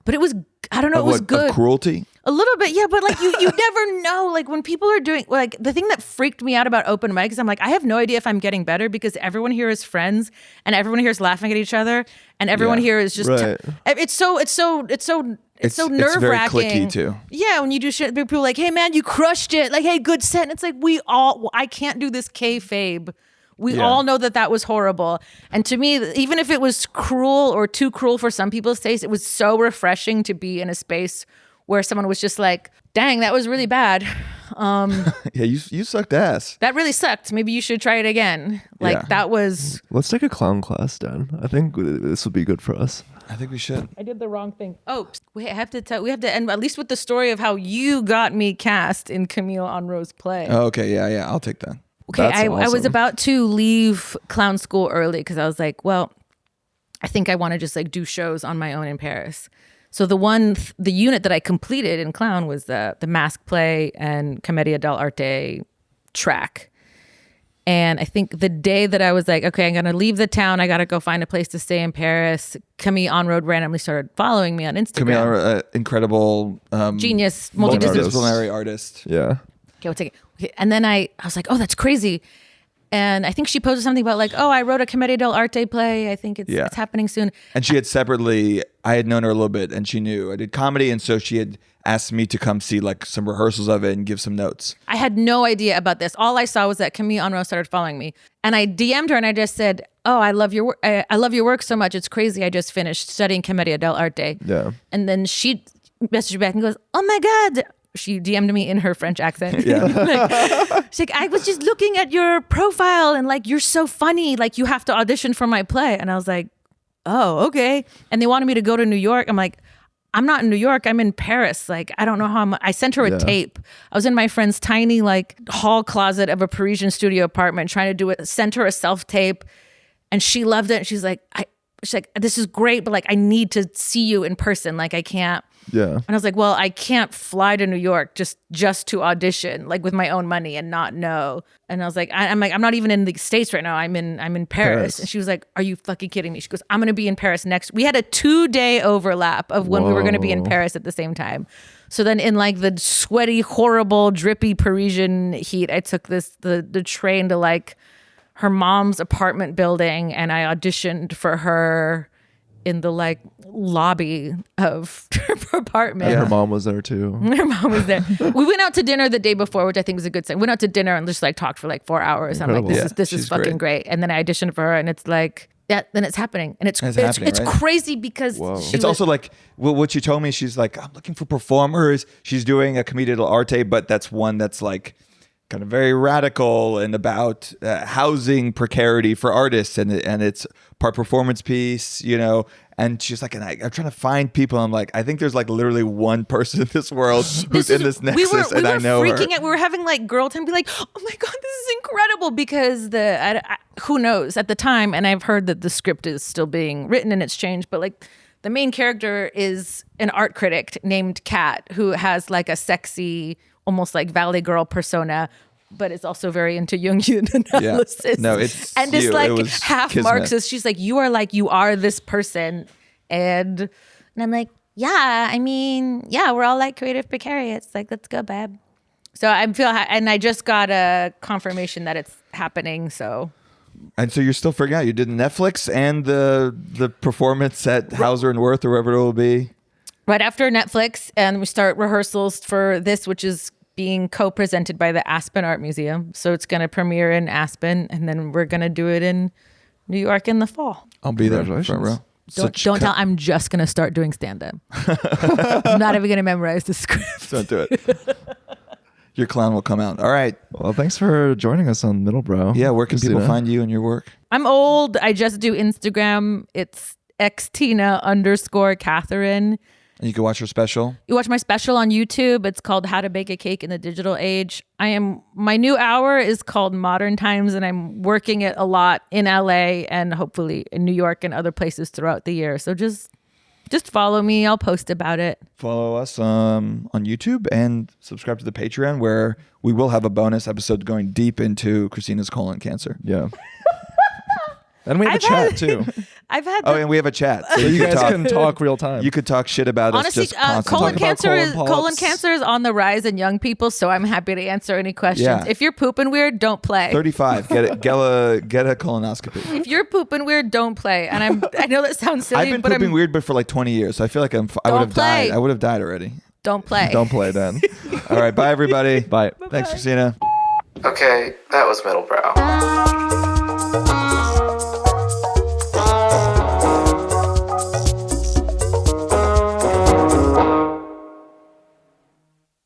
but it was, I don't know, it was good. Of cruelty? A little bit, yeah, but like you never know. Like when people are doing, like the thing that freaked me out about open mics, I'm like, I have no idea if I'm getting better, because everyone here is friends and everyone here is laughing at each other and everyone here is just, right. It's so nerve-wracking. It's very cliquey too. Yeah, when you do shit, people are like, hey man, you crushed it. Like, hey, good set. And it's like, I can't do this kayfabe. We all know that was horrible. And to me, even if it was cruel or too cruel for some people's taste, it was so refreshing to be in a space where someone was just like, dang, that was really bad. Yeah, you sucked ass. That really sucked. Maybe you should try it again. Like that was... Let's take a clown class, Dan. I think this would be good for us. I think we should. I did the wrong thing. Oh, wait, we have to end at least with the story of how you got me cast in Camille Henrot's play. Oh, okay, yeah, I'll take that. Okay, I was about to leave clown school early because I was like, well, I think I want to just like do shows on my own in Paris. So the unit that I completed in clown was the mask play and Commedia dell'arte track. And I think the day that I was like, okay, I'm going to leave the town. I got to go find a place to stay in Paris. Camille Henrot randomly started following me on Instagram. Camille, incredible genius, multidisciplinary artist. Yeah. Okay, we'll take it. Okay. And then I was like, oh, that's crazy. And I think she posted something about like, oh, I wrote a Commedia dell'arte play. I think it's happening soon. And she had separately, I had known her a little bit and she knew I did comedy. And so she had asked me to come see like some rehearsals of it and give some notes. I had no idea about this. All I saw was that Camille Henrot started following me. And I DM'd her and I just said, oh, I love your work. I love your work so much. It's crazy. I just finished studying Commedia dell'arte. Yeah. And then she messaged me back and goes, oh my God. She DM'd me in her French accent. Yeah. She's like, I was just looking at your profile and like, you're so funny. Like you have to audition for my play. And I was like, oh, okay. And they wanted me to go to New York. I'm like, I'm not in New York. I'm in Paris. Like, I don't know how I sent her a tape. I was in my friend's tiny like hall closet of a Parisian studio apartment trying to sent her a self-tape and she loved it. And she's like, she's like, this is great, but like, I need to see you in person. Like, I can't. Yeah. And I was like, well, I can't fly to New York just to audition, like with my own money and not know. And I was like, I'm not even in the States right now. I'm in Paris. And she was like, are you fucking kidding me? She goes, I'm going to be in Paris next. We had a 2-day overlap of when we were going to be in Paris at the same time. So then in like the sweaty, horrible, drippy Parisian heat, I took the train to like her mom's apartment building, and I auditioned for her in the like lobby of her apartment. And her mom was there too. Her mom was there. We went out to dinner the day before, which I think was a good sign. We went out to dinner and just like talked for like 4 hours. Incredible. I'm like, this is fucking great. And then I auditioned for her, and it's like, yeah, then it's happening. And it's right? crazy because it's also like what she told me. She's like, I'm looking for performers. She's doing a commedia dell'arte, but that's one that's like kind of very radical and about housing precarity for artists, and it's part performance piece, you know. And she's like, and I'm trying to find people. I'm like, I think there's like literally one person in this world who's in this nexus, and I know freaking her. out. We were having like girl time, be like, oh my god, this is incredible, because who knows at the time, and I've heard that the script is still being written and it's changed, but like the main character is an art critic named Kat, who has like a sexy, almost like Valley Girl persona, but it's also very into Jungian analysis. Yeah. No, it's and this like it half kismet. Marxist. She's like, you are this person, and I'm like, yeah, I mean, yeah, we're all like creative precariats. Like, let's go, babe. So and I just got a confirmation that it's happening. So. And so you're still figuring out. You did Netflix and the performance at Hauser and Wirth or wherever it will be. Right after Netflix, and we start rehearsals for this, which is being co-presented by the Aspen Art Museum. So it's going to premiere in Aspen, and then we're going to do it in New York in the fall. I'll be there. Congratulations. Front row. Don't tell. I'm just going to start doing stand-up. I'm not even going to memorize the script. Don't do it. Your clown will come out. All right. Well, thanks for joining us on Middlebrow. Yeah, where can people Christina. find you and your work? I'm old. I just do Instagram. It's xtina_Catherine. And you can watch her special. You watch my special on YouTube. It's called How to Bake a Cake in the Digital Age. My new hour is called Modern Times, and I'm working it a lot in LA and hopefully in New York and other places throughout the year. So just follow me. I'll post about it. Follow us on YouTube and subscribe to the Patreon, where we will have a bonus episode going deep into Christina's colon cancer. Yeah. And we have a chat too. I've had. Oh, and we have a chat, So you guys can talk real time. You could talk shit about Honestly, us just constantly. colon Talk about cancer colon polyps. is on the rise in young people, so I'm happy to answer any questions. Yeah. If you're pooping weird, don't play. 35. Get a colonoscopy. If you're pooping weird, don't play. And I know that sounds silly, I've been but pooping weird, but for like 20 years. So I feel like I would have play. died. I would have died already. Don't play. Don't play, Dan. All right. Bye, everybody. Bye. Thanks, Christina. Okay, that was Middlebrow.